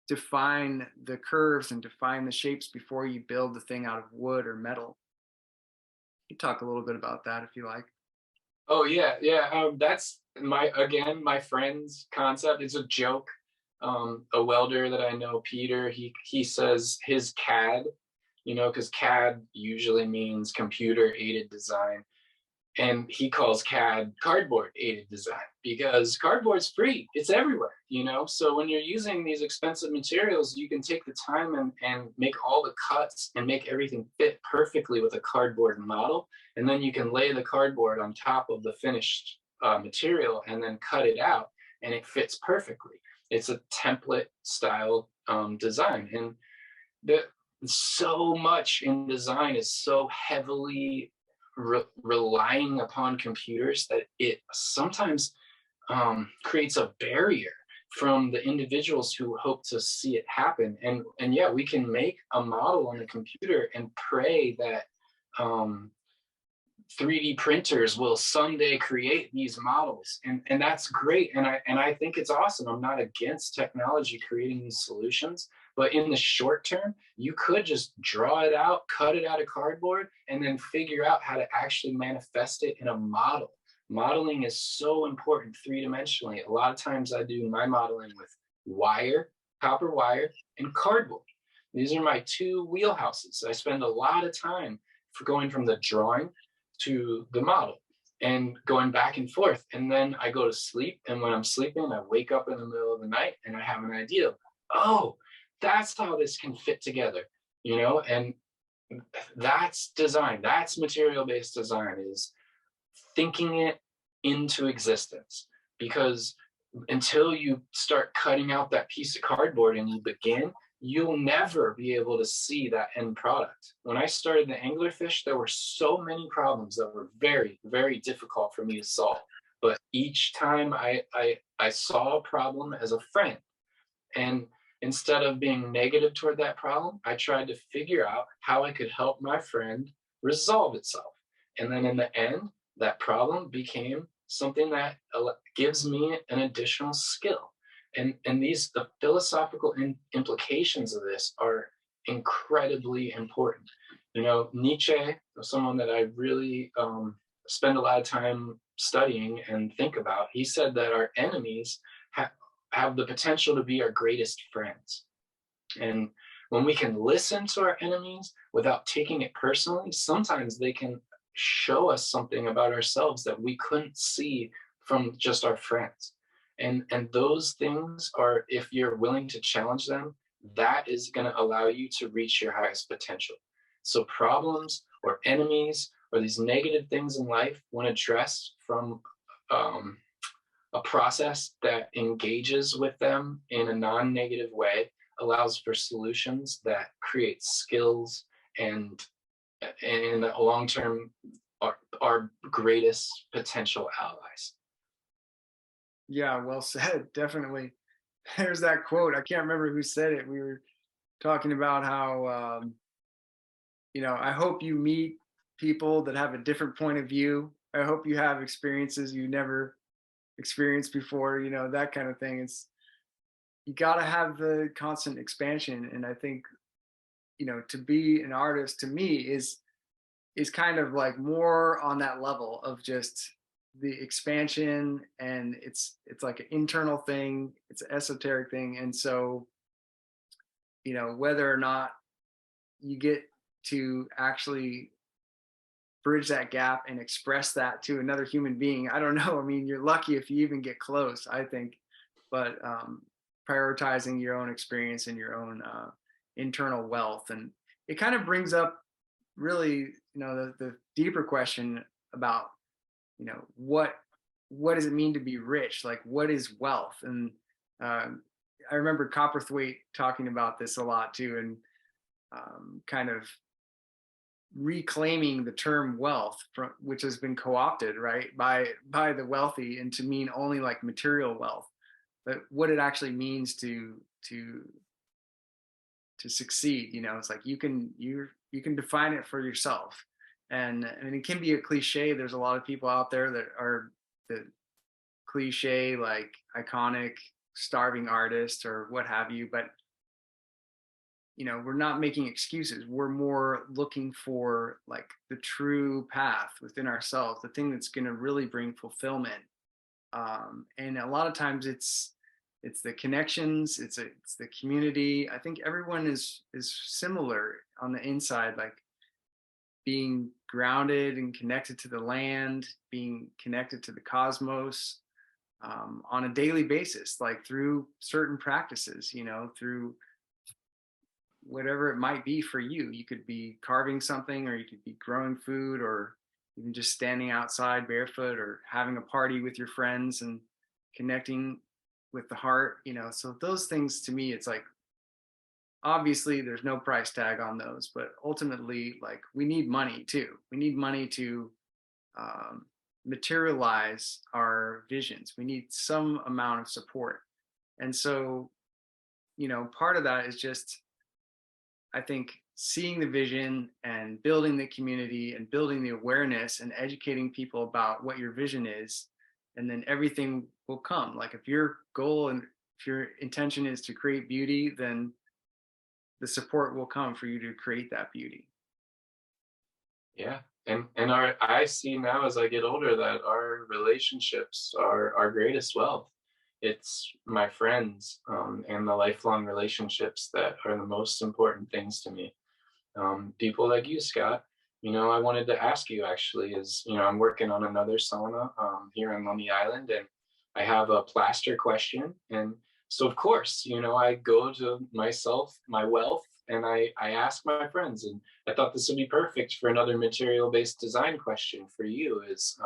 define the curves and define the shapes before you build the thing out of wood or metal. You talk a little bit about that if you like. Oh yeah, yeah. That's my friend's concept. It's a joke. A welder that I know, Peter, he says his CAD, because CAD usually means computer aided design, and he calls CAD cardboard aided design because cardboard's free. It's everywhere. So when you're using these expensive materials, you can take the time and make all the cuts and make everything fit perfectly with a cardboard model. And then you can lay the cardboard on top of the finished material and then cut it out, and it fits perfectly. It's a template style design. And the, so much in design is so heavily relying upon computers that it sometimes creates a barrier from the individuals who hope to see it happen. And yeah, we can make a model on the computer and pray that 3D printers will someday create these models, and that's great. And I think it's awesome. I'm not against technology creating these solutions, but in the short term, you could just draw it out, cut it out of cardboard, and then figure out how to actually manifest it in a model. Modeling is so important three-dimensionally. A lot of times I do my modeling with wire, copper wire, and cardboard. These are my two wheelhouses. I spend a lot of time for going from the drawing to the model and going back and forth. And then I go to sleep. And when I'm sleeping, I wake up in the middle of the night and I have an idea. Oh, that's how this can fit together. And That's design. That's material-based design, is thinking it into existence. Because until you start cutting out that piece of cardboard and you begin, you'll never be able to see that end product. When I started the Anglerfish, there were so many problems that were very, very difficult for me to solve. But each time I saw a problem as a friend, and instead of being negative toward that problem, I tried to figure out how I could help my friend resolve itself. And then in the end, that problem became something that gives me an additional skill. And the philosophical implications of this are incredibly important. You know, Nietzsche, someone that I really spend a lot of time studying and think about, he said that our enemies have the potential to be our greatest friends. And when we can listen to our enemies without taking it personally, sometimes they can show us something about ourselves that we couldn't see from just our friends. And those things are, if you're willing to challenge them, that is going to allow you to reach your highest potential. So problems or enemies or these negative things in life, when addressed from um, a process that engages with them in a non-negative way, allows for solutions that create skills and in the long term our greatest potential allies. Yeah, well said. Definitely. There's that quote. I can't remember who said it. We were talking about how, I hope you meet people that have a different point of view. I hope you have experiences you never experienced before, that kind of thing. It's, you got to have the constant expansion. And I think, to be an artist to me is kind of like more on that level of just the expansion, and it's like an internal thing, it's an esoteric thing. And so, whether or not you get to actually bridge that gap and express that to another human being, I don't know. I mean, you're lucky if you even get close, I think. But prioritizing your own experience and your own internal wealth, and it kind of brings up really, the deeper question about, what does it mean to be rich? Like, what is wealth? And um, I remember Copperthwaite talking about this a lot too, and kind of reclaiming the term wealth, from which has been co-opted, right, by the wealthy, and to mean only like material wealth, but what it actually means to succeed. It's like you can define it for yourself. And it can be a cliche. There's a lot of people out there that are the cliche, like iconic starving artist or what have you, but we're not making excuses. We're more looking for like the true path within ourselves, the thing that's going to really bring fulfillment. And a lot of times it's the connections, it's the community. I think everyone is similar on the inside, like being grounded and connected to the land, being connected to the cosmos, on a daily basis, like through certain practices, through whatever it might be for you. You could be carving something, or you could be growing food, or even just standing outside barefoot, or having a party with your friends and connecting with the heart. So those things, to me, it's like, obviously there's no price tag on those, but ultimately, like, we need money too. We need money to um, materialize our visions. We need some amount of support. And so, part of that is just, I think, seeing the vision and building the community and building the awareness and educating people about what your vision is. And then everything will come. Like, if your goal and if your intention is to create beauty, then the support will come for you to create that beauty. Yeah. And our I see now as I get older that our relationships are our greatest wealth. It's my friends, and the lifelong relationships that are the most important things to me. People like you, Scott. I wanted to ask you, actually, I'm working on another sauna here on Lummi Island, and I have a plaster question. And so, of course, I go to myself, my wealth, and I asked my friends, and I thought this would be perfect for another material-based design question for you is,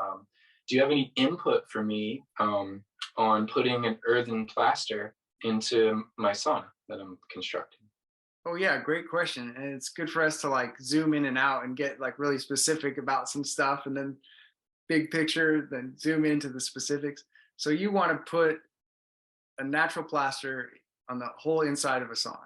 do you have any input for me on putting an earthen plaster into my sauna that I'm constructing? Oh yeah, great question. And it's good for us to like zoom in and out and get like really specific about some stuff and then big picture, then zoom into the specifics. So you want to put a natural plaster on the whole inside of a sauna.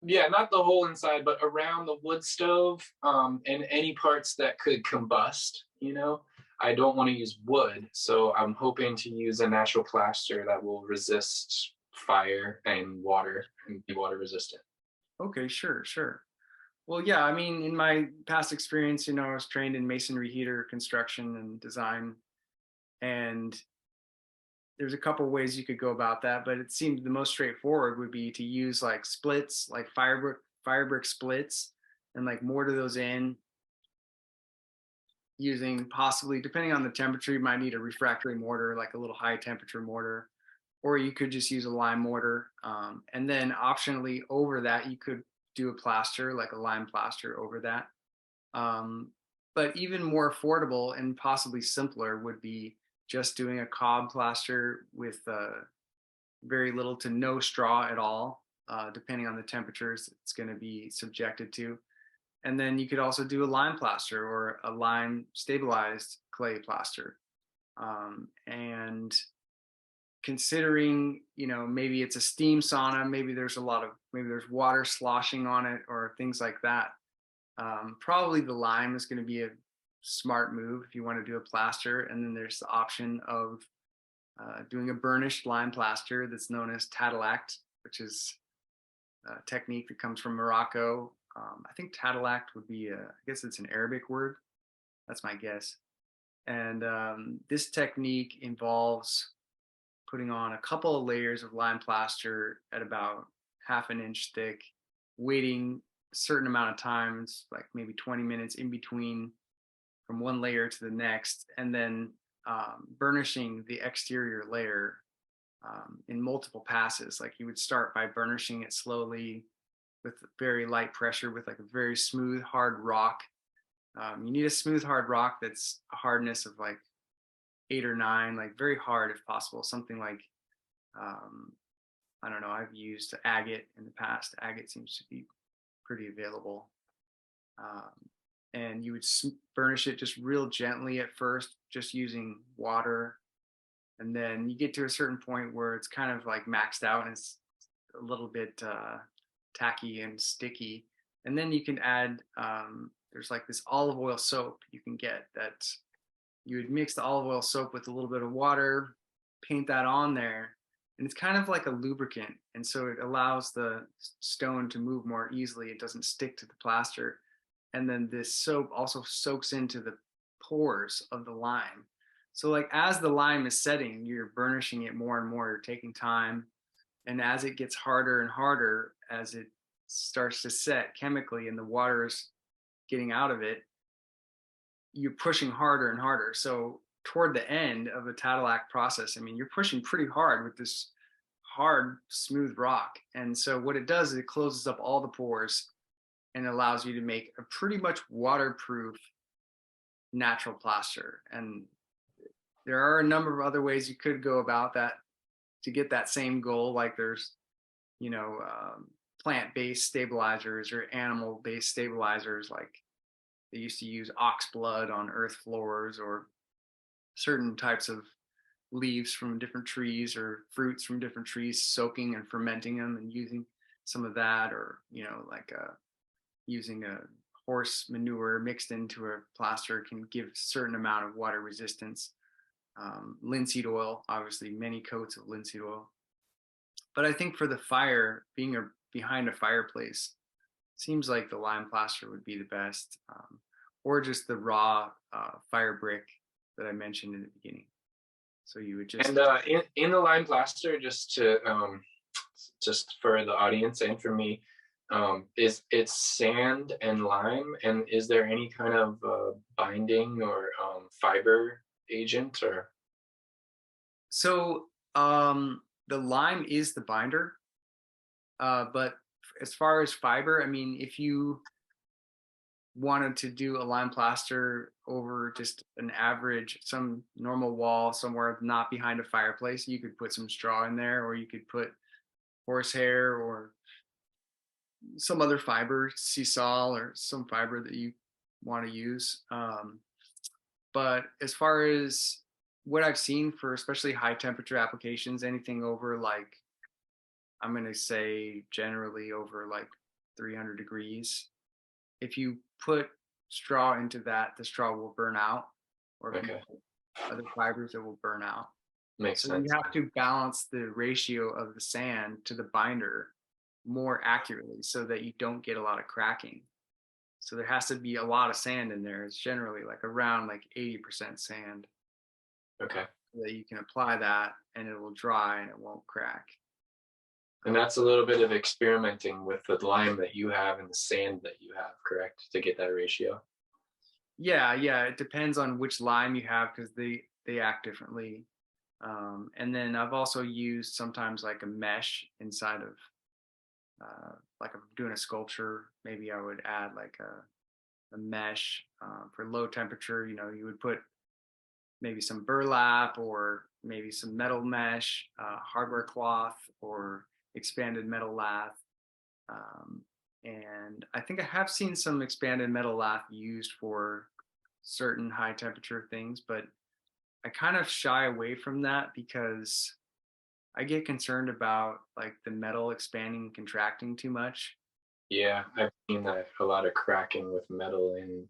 Yeah, not the whole inside, but around the wood stove, and any parts that could combust, you know? I don't want to use wood, so I'm hoping to use a natural plaster that will resist fire and water and be water resistant. Okay, sure, sure. Well, yeah, I mean, in my past experience, I was trained in masonry heater construction and design, and there's a couple ways you could go about that, but it seemed the most straightforward would be to use like splits, like fire brick splits, and like mortar those in using possibly, depending on the temperature, you might need a refractory mortar, like a little high temperature mortar, or you could just use a lime mortar. And then optionally over that, you could do a plaster, like a lime plaster over that. Um, but even more affordable and possibly simpler would be just doing a cob plaster with very little to no straw at all, depending on the temperatures it's going to be subjected to. And then you could also do a lime plaster or a lime stabilized clay plaster. And considering, maybe it's a steam sauna, maybe there's water sloshing on it or things like that. Probably the lime is going to be a smart move if you want to do a plaster. And then there's the option of doing a burnished lime plaster that's known as Tadalact, which is a technique that comes from Morocco. I think Tadalact would be, I guess it's an Arabic word. That's my guess. And this technique involves putting on a couple of layers of lime plaster at about half an inch thick, waiting a certain amount of times, like maybe 20 minutes in between from one layer to the next, and then burnishing the exterior layer in multiple passes. Like you would start by burnishing it slowly with very light pressure with like a very smooth, hard rock. You need a smooth, hard rock that's a hardness of like 8 or 9, like very hard if possible. Something like, um, I don't know, I've used agate in the past. Agate seems to be pretty available. Um, and you would burnish it just real gently at first, just using water. And then you get to a certain point where it's kind of like maxed out and it's a little bit tacky and sticky. And then you can add, there's like this olive oil soap you can get that you would mix the olive oil soap with a little bit of water, paint that on there, and it's kind of like a lubricant. And so it allows the stone to move more easily. It doesn't stick to the plaster. And then this soap also soaks into the pores of the lime. So like as the lime is setting, you're burnishing it more and more, you're taking time. And as it gets harder and harder, as it starts to set chemically and the water is getting out of it, you're pushing harder and harder. So toward the end of a Tadalac process, I mean, you're pushing pretty hard with this hard, smooth rock. And so what it does is it closes up all the pores and allows you to make a pretty much waterproof natural plaster. And there are a number of other ways you could go about that to get that same goal. Like there's, you know, plant-based stabilizers or animal-based stabilizers. Like they used to use ox blood on earth floors or certain types of leaves from different trees or fruits from different trees, soaking and fermenting them and using some of that, or, like using a horse manure mixed into a plaster can give a certain amount of water resistance. Linseed oil, obviously many coats of linseed oil. But I think for the fire, behind a fireplace, seems like the lime plaster would be the best, or just the raw fire brick that I mentioned in the beginning. So you would just And in the lime plaster, just for the audience and for me, is it's sand and lime, and is there any kind of binding or fiber agent or? so the lime is the binder, but as far as fiber, I mean, if you wanted to do a lime plaster over just an average, some normal wall somewhere not behind a fireplace, you could put some straw in there, or you could put horsehair or some other fiber, sisal or some fiber that you want to use. But as far as what I've seen for especially high temperature applications, anything over like, I'm going to say generally over like 300 degrees, if you put straw into that, the straw will burn out. Or if you Okay. put other fibers, it will burn out. Makes So you sense. have to balance the ratio of the sand to the binder more accurately so that you don't get a lot of cracking. So there has to be a lot of sand in there. It's generally like around like 80% sand, Okay. so that you can apply that and it will dry and it won't crack. And that's a little bit of experimenting with the lime that you have and the sand that you have, correct? To get that ratio. Yeah, yeah, it depends on which lime you have because they act differently. And then I've also used sometimes like a mesh inside of like I'm doing a sculpture. Maybe I would add like a mesh for low temperature. You know, you would put maybe some burlap or maybe some metal mesh, hardware cloth, or expanded metal lath. Um, and I think I have seen some expanded metal lath used for certain high temperature things, but I kind of shy away from that because I get concerned about like the metal expanding and contracting too much. Yeah, I've seen that a lot of cracking with metal and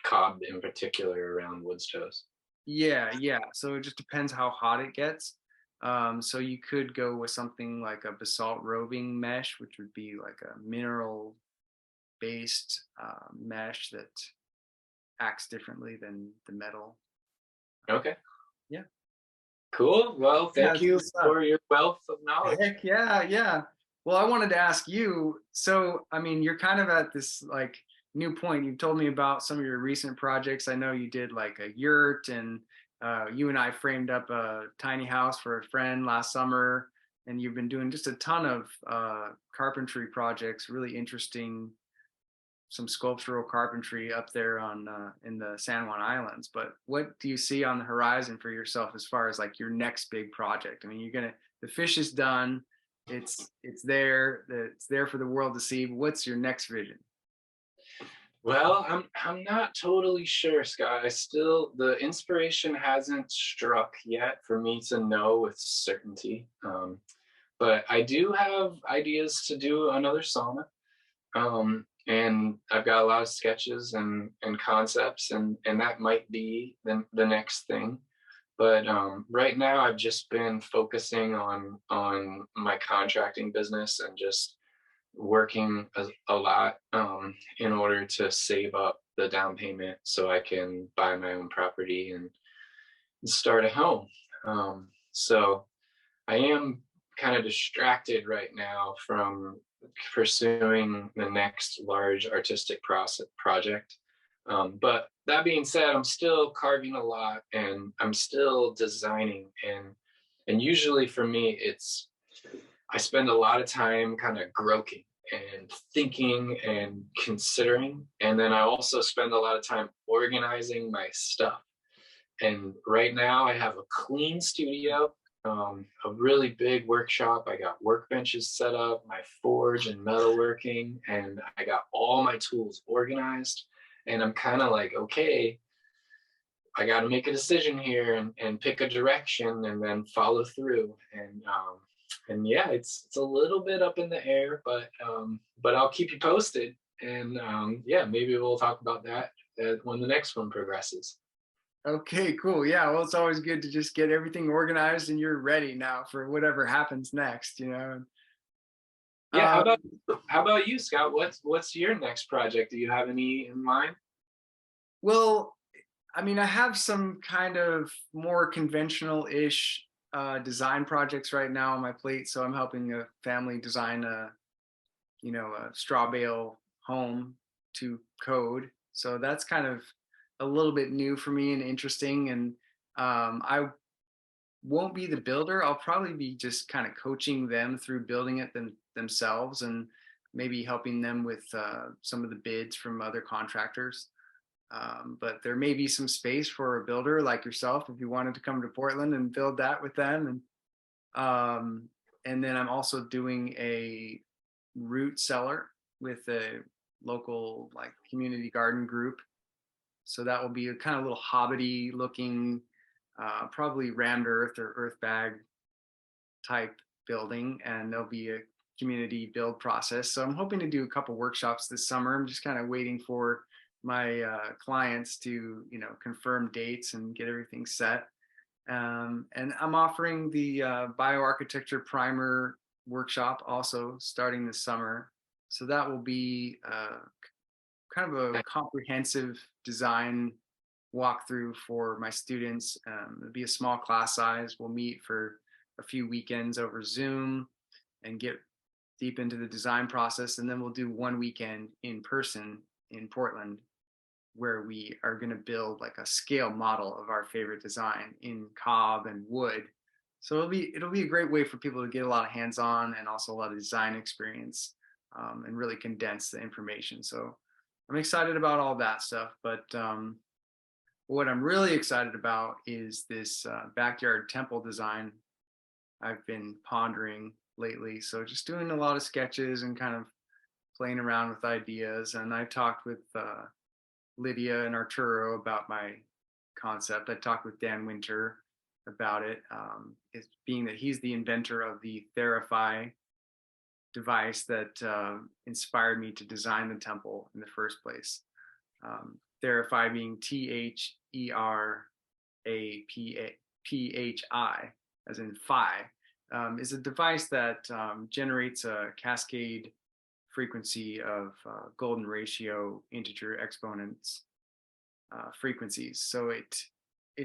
cob in particular around wood stoves. Yeah, yeah. So it just depends how hot it gets. So you could go with something like a basalt roving mesh, which would be like a mineral based mesh that acts differently than the metal. Okay, Yeah. cool. Well, Yeah, thank it's you good stuff. for your wealth of knowledge. Heck yeah, yeah. Well, I wanted to ask you, so I mean, you're kind of at this like new point. You've told me about some of your recent projects. I know you did like a yurt, and you and I framed up a tiny house for a friend last summer, and you've been doing just a ton of carpentry projects, really interesting, some sculptural carpentry up there on in the San Juan Islands. But what do you see on the horizon for yourself as far as like your next big project? I mean, you're gonna, the fish is done, it's there, it's there for the world to see. But what's your next vision? Well, I'm not totally sure, Scott. I still the inspiration hasn't struck yet for me to know with certainty. But I do have ideas to do another sauna. And I've got a lot of sketches and concepts, and that might be the next thing. But right now, I've just been focusing on my contracting business and just working a lot in order to save up the down payment so I can buy my own property and start a home. So I am kind of distracted right now from pursuing the next large artistic project. But that being said, I'm still carving a lot and I'm still designing, and usually for me it's I spend a lot of time kind of groping and thinking and considering, and then I also spend a lot of time organizing my stuff. And right now, I have a clean studio, a really big workshop. I got workbenches set up, my forge and metalworking, and I got all my tools organized. And I'm kind of like, okay, I got to make a decision here and pick a direction and then follow through. And yeah, it's a little bit up in the air, but I'll keep you posted. And yeah, maybe we'll talk about that when the next one progresses. Okay, cool. Yeah, well, it's always good to just get everything organized and you're ready now for whatever happens next, you know. Yeah, Um, how about you, Scott? What's your next project? Do you have any in mind? well, I mean, I have some kind of more conventional-ish design projects right now on my plate. So I'm helping a family design a, you know, a straw bale home to code. So that's kind of a little bit new for me and interesting. And I won't be the builder. I'll probably be just kind of coaching them through building it themselves. And maybe helping them with some of the bids from other contractors. But there may be some space for a builder like yourself if you wanted to come to Portland and build that with them. And then I'm also doing a root cellar with a local like community garden group. So that will be a kind of little hobbity looking, probably rammed earth or earth bag type building, and there'll be a community build process. So I'm hoping to do a couple workshops this summer. I'm just kind of waiting for my clients to, confirm dates and get everything set. And I'm offering the bioarchitecture primer workshop also starting this summer. So that will be kind of a comprehensive design walkthrough for my students. It'll be a small class size. We'll meet for a few weekends over Zoom and get deep into the design process. And then we'll do one weekend in person in Portland where we are going to build like a scale model of our favorite design in cob and wood. So it'll be a great way for people to get a lot of hands-on and also a lot of design experience, and really condense the information. So I'm excited about all that stuff. But what I'm really excited about is this backyard temple design I've been pondering lately. So just doing a lot of sketches and kind of playing around with ideas. And I talked with Lydia and Arturo about my concept. I talked with Dan Winter about it. It's being that he's the inventor of the Theraphi device that inspired me to design the temple in the first place. Theraphi being THERAPHI, as in phi, is a device that generates a cascade frequency of golden ratio integer exponents frequencies. So it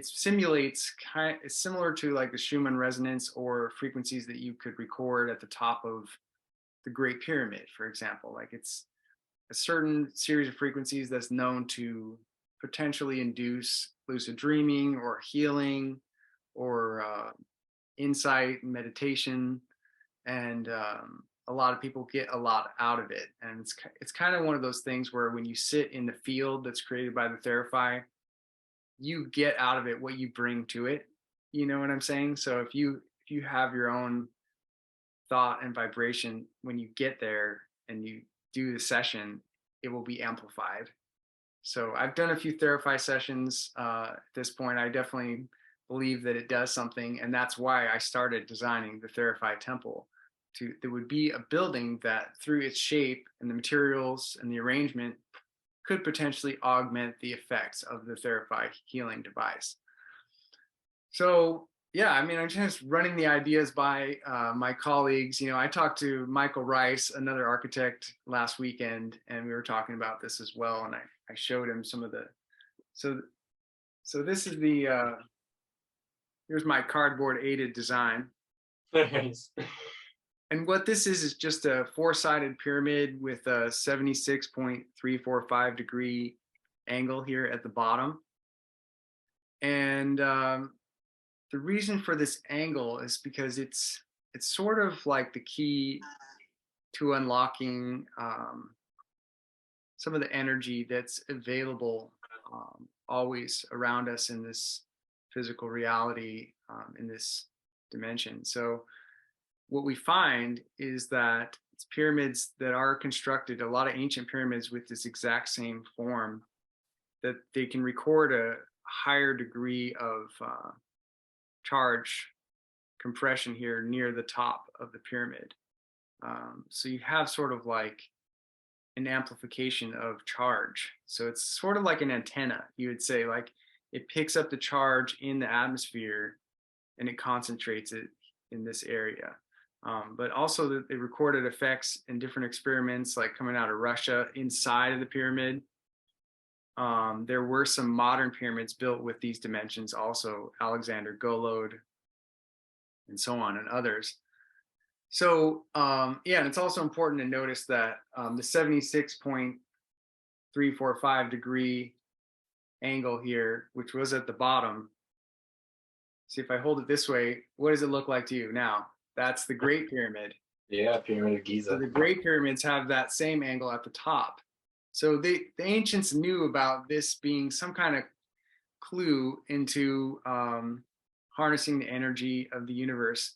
simulates it's similar to like the Schumann resonance or frequencies that you could record at the top of the Great Pyramid, for example. Like it's a certain series of frequencies that's known to potentially induce lucid dreaming or healing or insight, meditation, and a lot of people get a lot out of it. And it's kind of one of those things where when you sit in the field that's created by the Theraphi, you get out of it what you bring to it. You know what I'm saying? So if you have your own thought and vibration when you get there and you do the session, it will be amplified. So I've done a few Theraphi sessions at this point. I definitely believe that it does something, and that's why I started designing the Theraphi temple. There would be a building that through its shape and the materials and the arrangement could potentially augment the effects of the Theraphi healing device. So yeah, I mean, I'm just running the ideas by my colleagues. I talked to Michael Rice, another architect, last weekend, and we were talking about this as well. And I showed him some of the, so this is the, here's my cardboard aided design. Nice. And what this is just a four-sided pyramid with a 76.345 degree angle here at the bottom. And the reason for this angle is because it's sort of like the key to unlocking some of the energy that's available always around us in this physical reality, in this dimension. So what we find is that it's pyramids that are constructed, a lot of ancient pyramids with this exact same form, that they can record a higher degree of charge compression here near the top of the pyramid. So you have sort of like an amplification of charge. So it's sort of like an antenna, you would say, like it picks up the charge in the atmosphere and it concentrates it in this area. But also they recorded effects in different experiments, like coming out of Russia inside of the pyramid. There were some modern pyramids built with these dimensions also, Alexander Golod and so on, and others. So yeah, and it's also important to notice that the 76.345 degree angle here, which was at the bottom. See, if I hold it this way, what does it look like to you now? That's the Great Pyramid. Yeah, Pyramid of So Giza. the Great Pyramids have that same angle at the top. So the ancients knew about this being some kind of clue into harnessing the energy of the universe.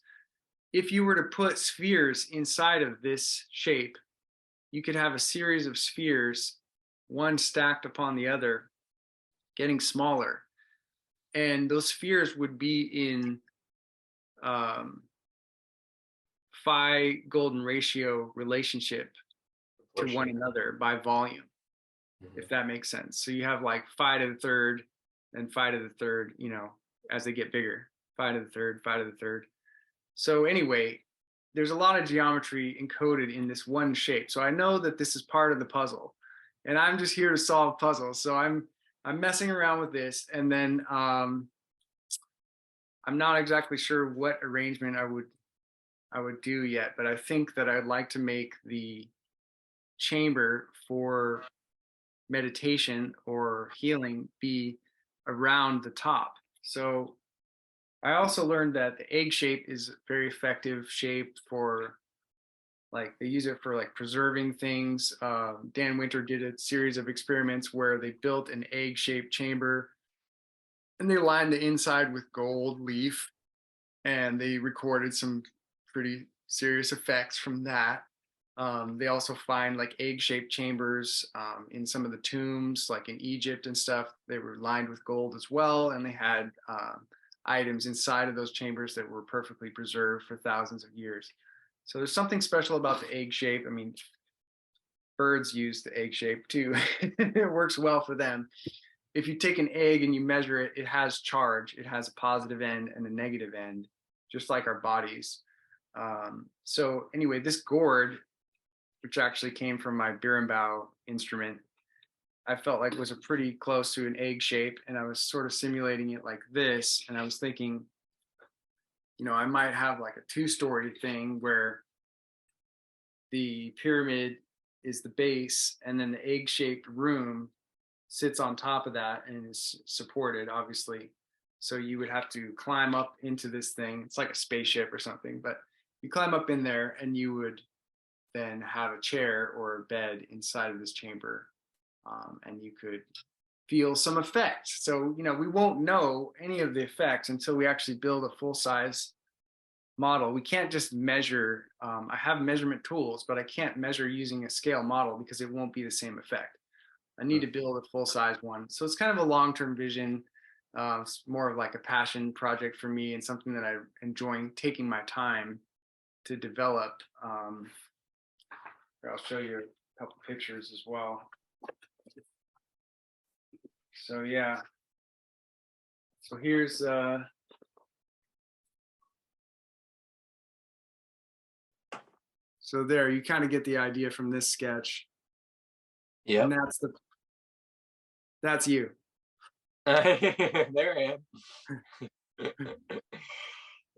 If you were to put spheres inside of this shape, you could have a series of spheres, one stacked upon the other, getting smaller. And those spheres would be in um, phi golden ratio relationship to one Proportion. another by volume, if Mhm. that makes sense. So you have like phi to the third and phi to the third, as they get bigger, phi to the third, phi to the third. So anyway, there's a lot of geometry encoded in this one shape. So I know that this is part of the puzzle, and I'm just here to solve puzzles. So I'm messing around with this, and then I'm not exactly sure what arrangement I would do yet, but I think that I'd like to make the chamber for meditation or healing be around the top. So I also learned that the egg shape is a very effective shape for, like, they use it for like preserving things. Dan Winter did a series of experiments where they built an egg shaped chamber and they lined the inside with gold leaf, and they recorded some pretty serious effects from that. They also find like egg-shaped chambers in some of the tombs, like in Egypt and stuff. They were lined with gold as well, and they had items inside of those chambers that were perfectly preserved for thousands of years. So there's something special about the egg shape. I mean, birds use the egg shape too. It works well for them. If you take an egg and you measure it, it has charge. It has a positive end and a negative end, just like our bodies. So anyway, this gourd, which actually came from my Birnbaum instrument, I felt like was a pretty close to an egg shape, and I was sort of simulating it like this. And I was thinking, I might have like a two-story thing where the pyramid is the base, and then the egg-shaped room sits on top of that and is supported, obviously. So you would have to climb up into this thing. It's like a spaceship or something, but you climb up in there and you would then have a chair or a bed inside of this chamber, and you could feel some effects. So, we won't know any of the effects until we actually build a full size model. We can't just measure. I have measurement tools, but I can't measure using a scale model because it won't be the same effect. I need Mm. to build a full size one. So it's kind of a long term vision. It's more of like a passion project for me and something that I enjoy taking my time to develop. I'll show you a couple pictures as well. So yeah. So here's so there you kind of get the idea from this sketch. And Yep. that's you. There I am.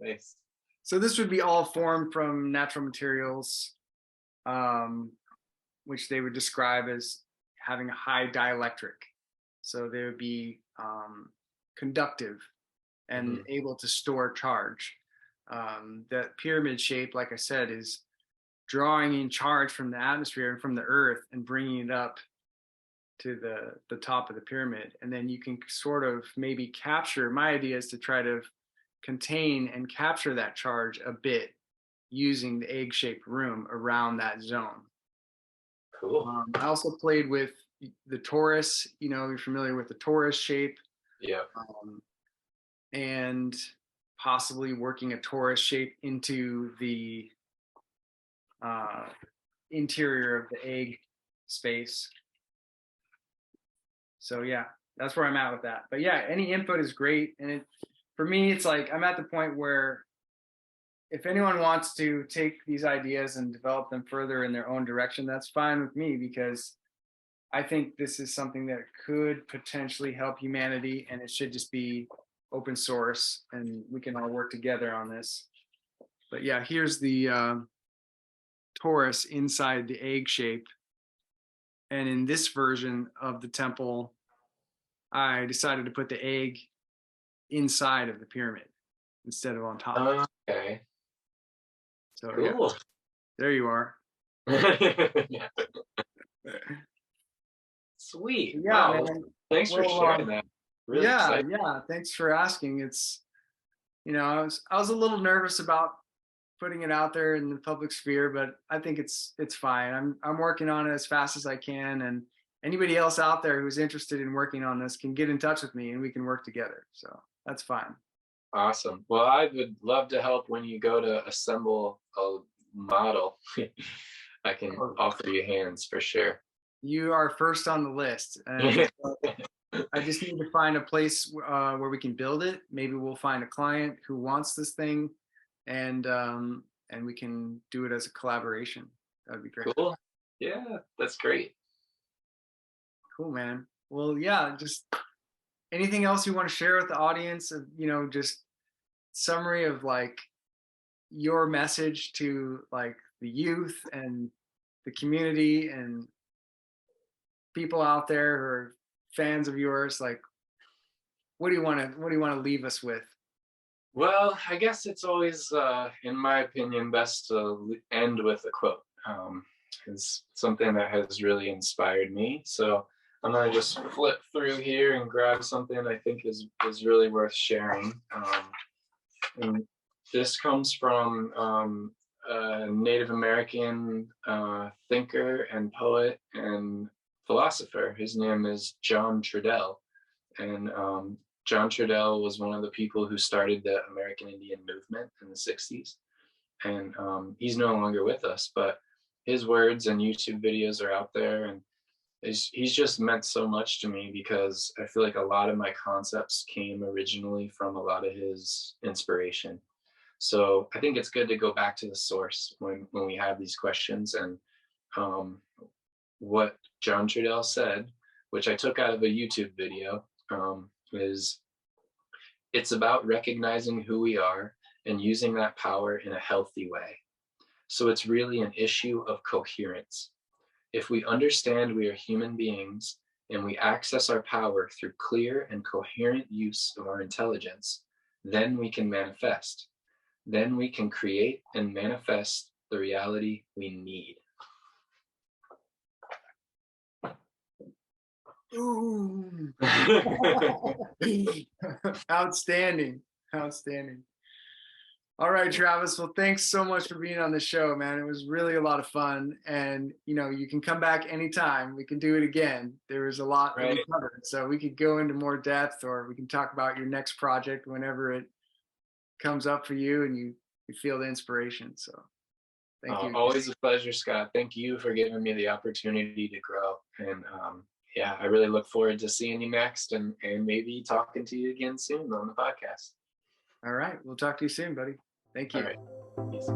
Nice. So this would be all formed from natural materials, um, which they would describe as having a high dielectric. So they would be conductive and Mhm. able to store charge. That pyramid shape, like I said, is drawing in charge from the atmosphere and from the earth and bringing it up to the top of the pyramid. And then you can sort of maybe capture, my idea is to try to contain and capture that charge a bit using the egg-shaped room around that zone. Cool. I also played with the torus. You're familiar with the torus shape, Yep. um, and possibly working a torus shape into the uh, interior of the egg space. So yeah, that's where I'm at with that. But yeah, any input is great, and for me, it's like I'm at the point where if anyone wants to take these ideas and develop them further in their own direction, that's fine with me because I think this is something that could potentially help humanity, and it should just be open source, and we can all work together on this. But yeah, here's the torus inside the egg shape. And in this version of the temple, I decided to put the egg inside of the pyramid instead of on top. Okay. So yeah. Cool. There you are. Yeah. Sweet. Yeah, Wow. Well, man. thanks for Well, sharing that. Really yeah, excited. yeah. Thanks for asking. I was a little nervous about putting it out there in the public sphere, but I think it's fine. I'm working on it as fast as I can, and anybody else out there who's interested in working on this can get in touch with me, and we can work together. So that's fine. Awesome. Well, I would love to help when you go to assemble a model. I can Oh, offer you hands for sure. you are first on the list, and I just need to find a place where we can build it. Maybe we'll find a client who wants this thing, and we can do it as a collaboration. That'd be great. Cool. Yeah, that's great. Cool, man. Well, yeah. Just anything else you want to share with the audience? Of just summary of like your message to like the youth and the community and people out there who are fans of yours. Like, what do you want to leave us with? Well, I guess it's always, in my opinion, best to end with a quote. It's something that has really inspired me. So I'm gonna just flip through here and grab something I think is really worth sharing. And this comes from a Native American thinker and poet and philosopher. His name is John Trudell, and John Trudell was one of the people who started the American Indian movement in the 60s. And he's no longer with us, but his words and YouTube videos are out there. And he's just meant so much to me because I feel like a lot of my concepts came originally from a lot of his inspiration. So I think it's good to go back to the source when we have these questions. And um, what John Trudell said, which I took out of a YouTube video, is it's about recognizing who we are and using that power in a healthy way. So it's really an issue of coherence. If we understand we are human beings and we access our power through clear and coherent use of our intelligence, then we can manifest. Then we can create and manifest the reality we need. Ooh. Outstanding. Outstanding. All right, Travis. Well, thanks so much for being on the show, man. It was really a lot of fun. And, you can come back anytime. We can do it again. There was a lot that Right. we covered. So we could go into more depth, or we can talk about your next project whenever it comes up for you and you feel the inspiration. So thank you. Always a pleasure, Scott. Thank you for giving me the opportunity to grow. And yeah, I really look forward to seeing you next and maybe talking to you again soon on the podcast. All right. We'll talk to you soon, buddy. Thank All you. right. Peace.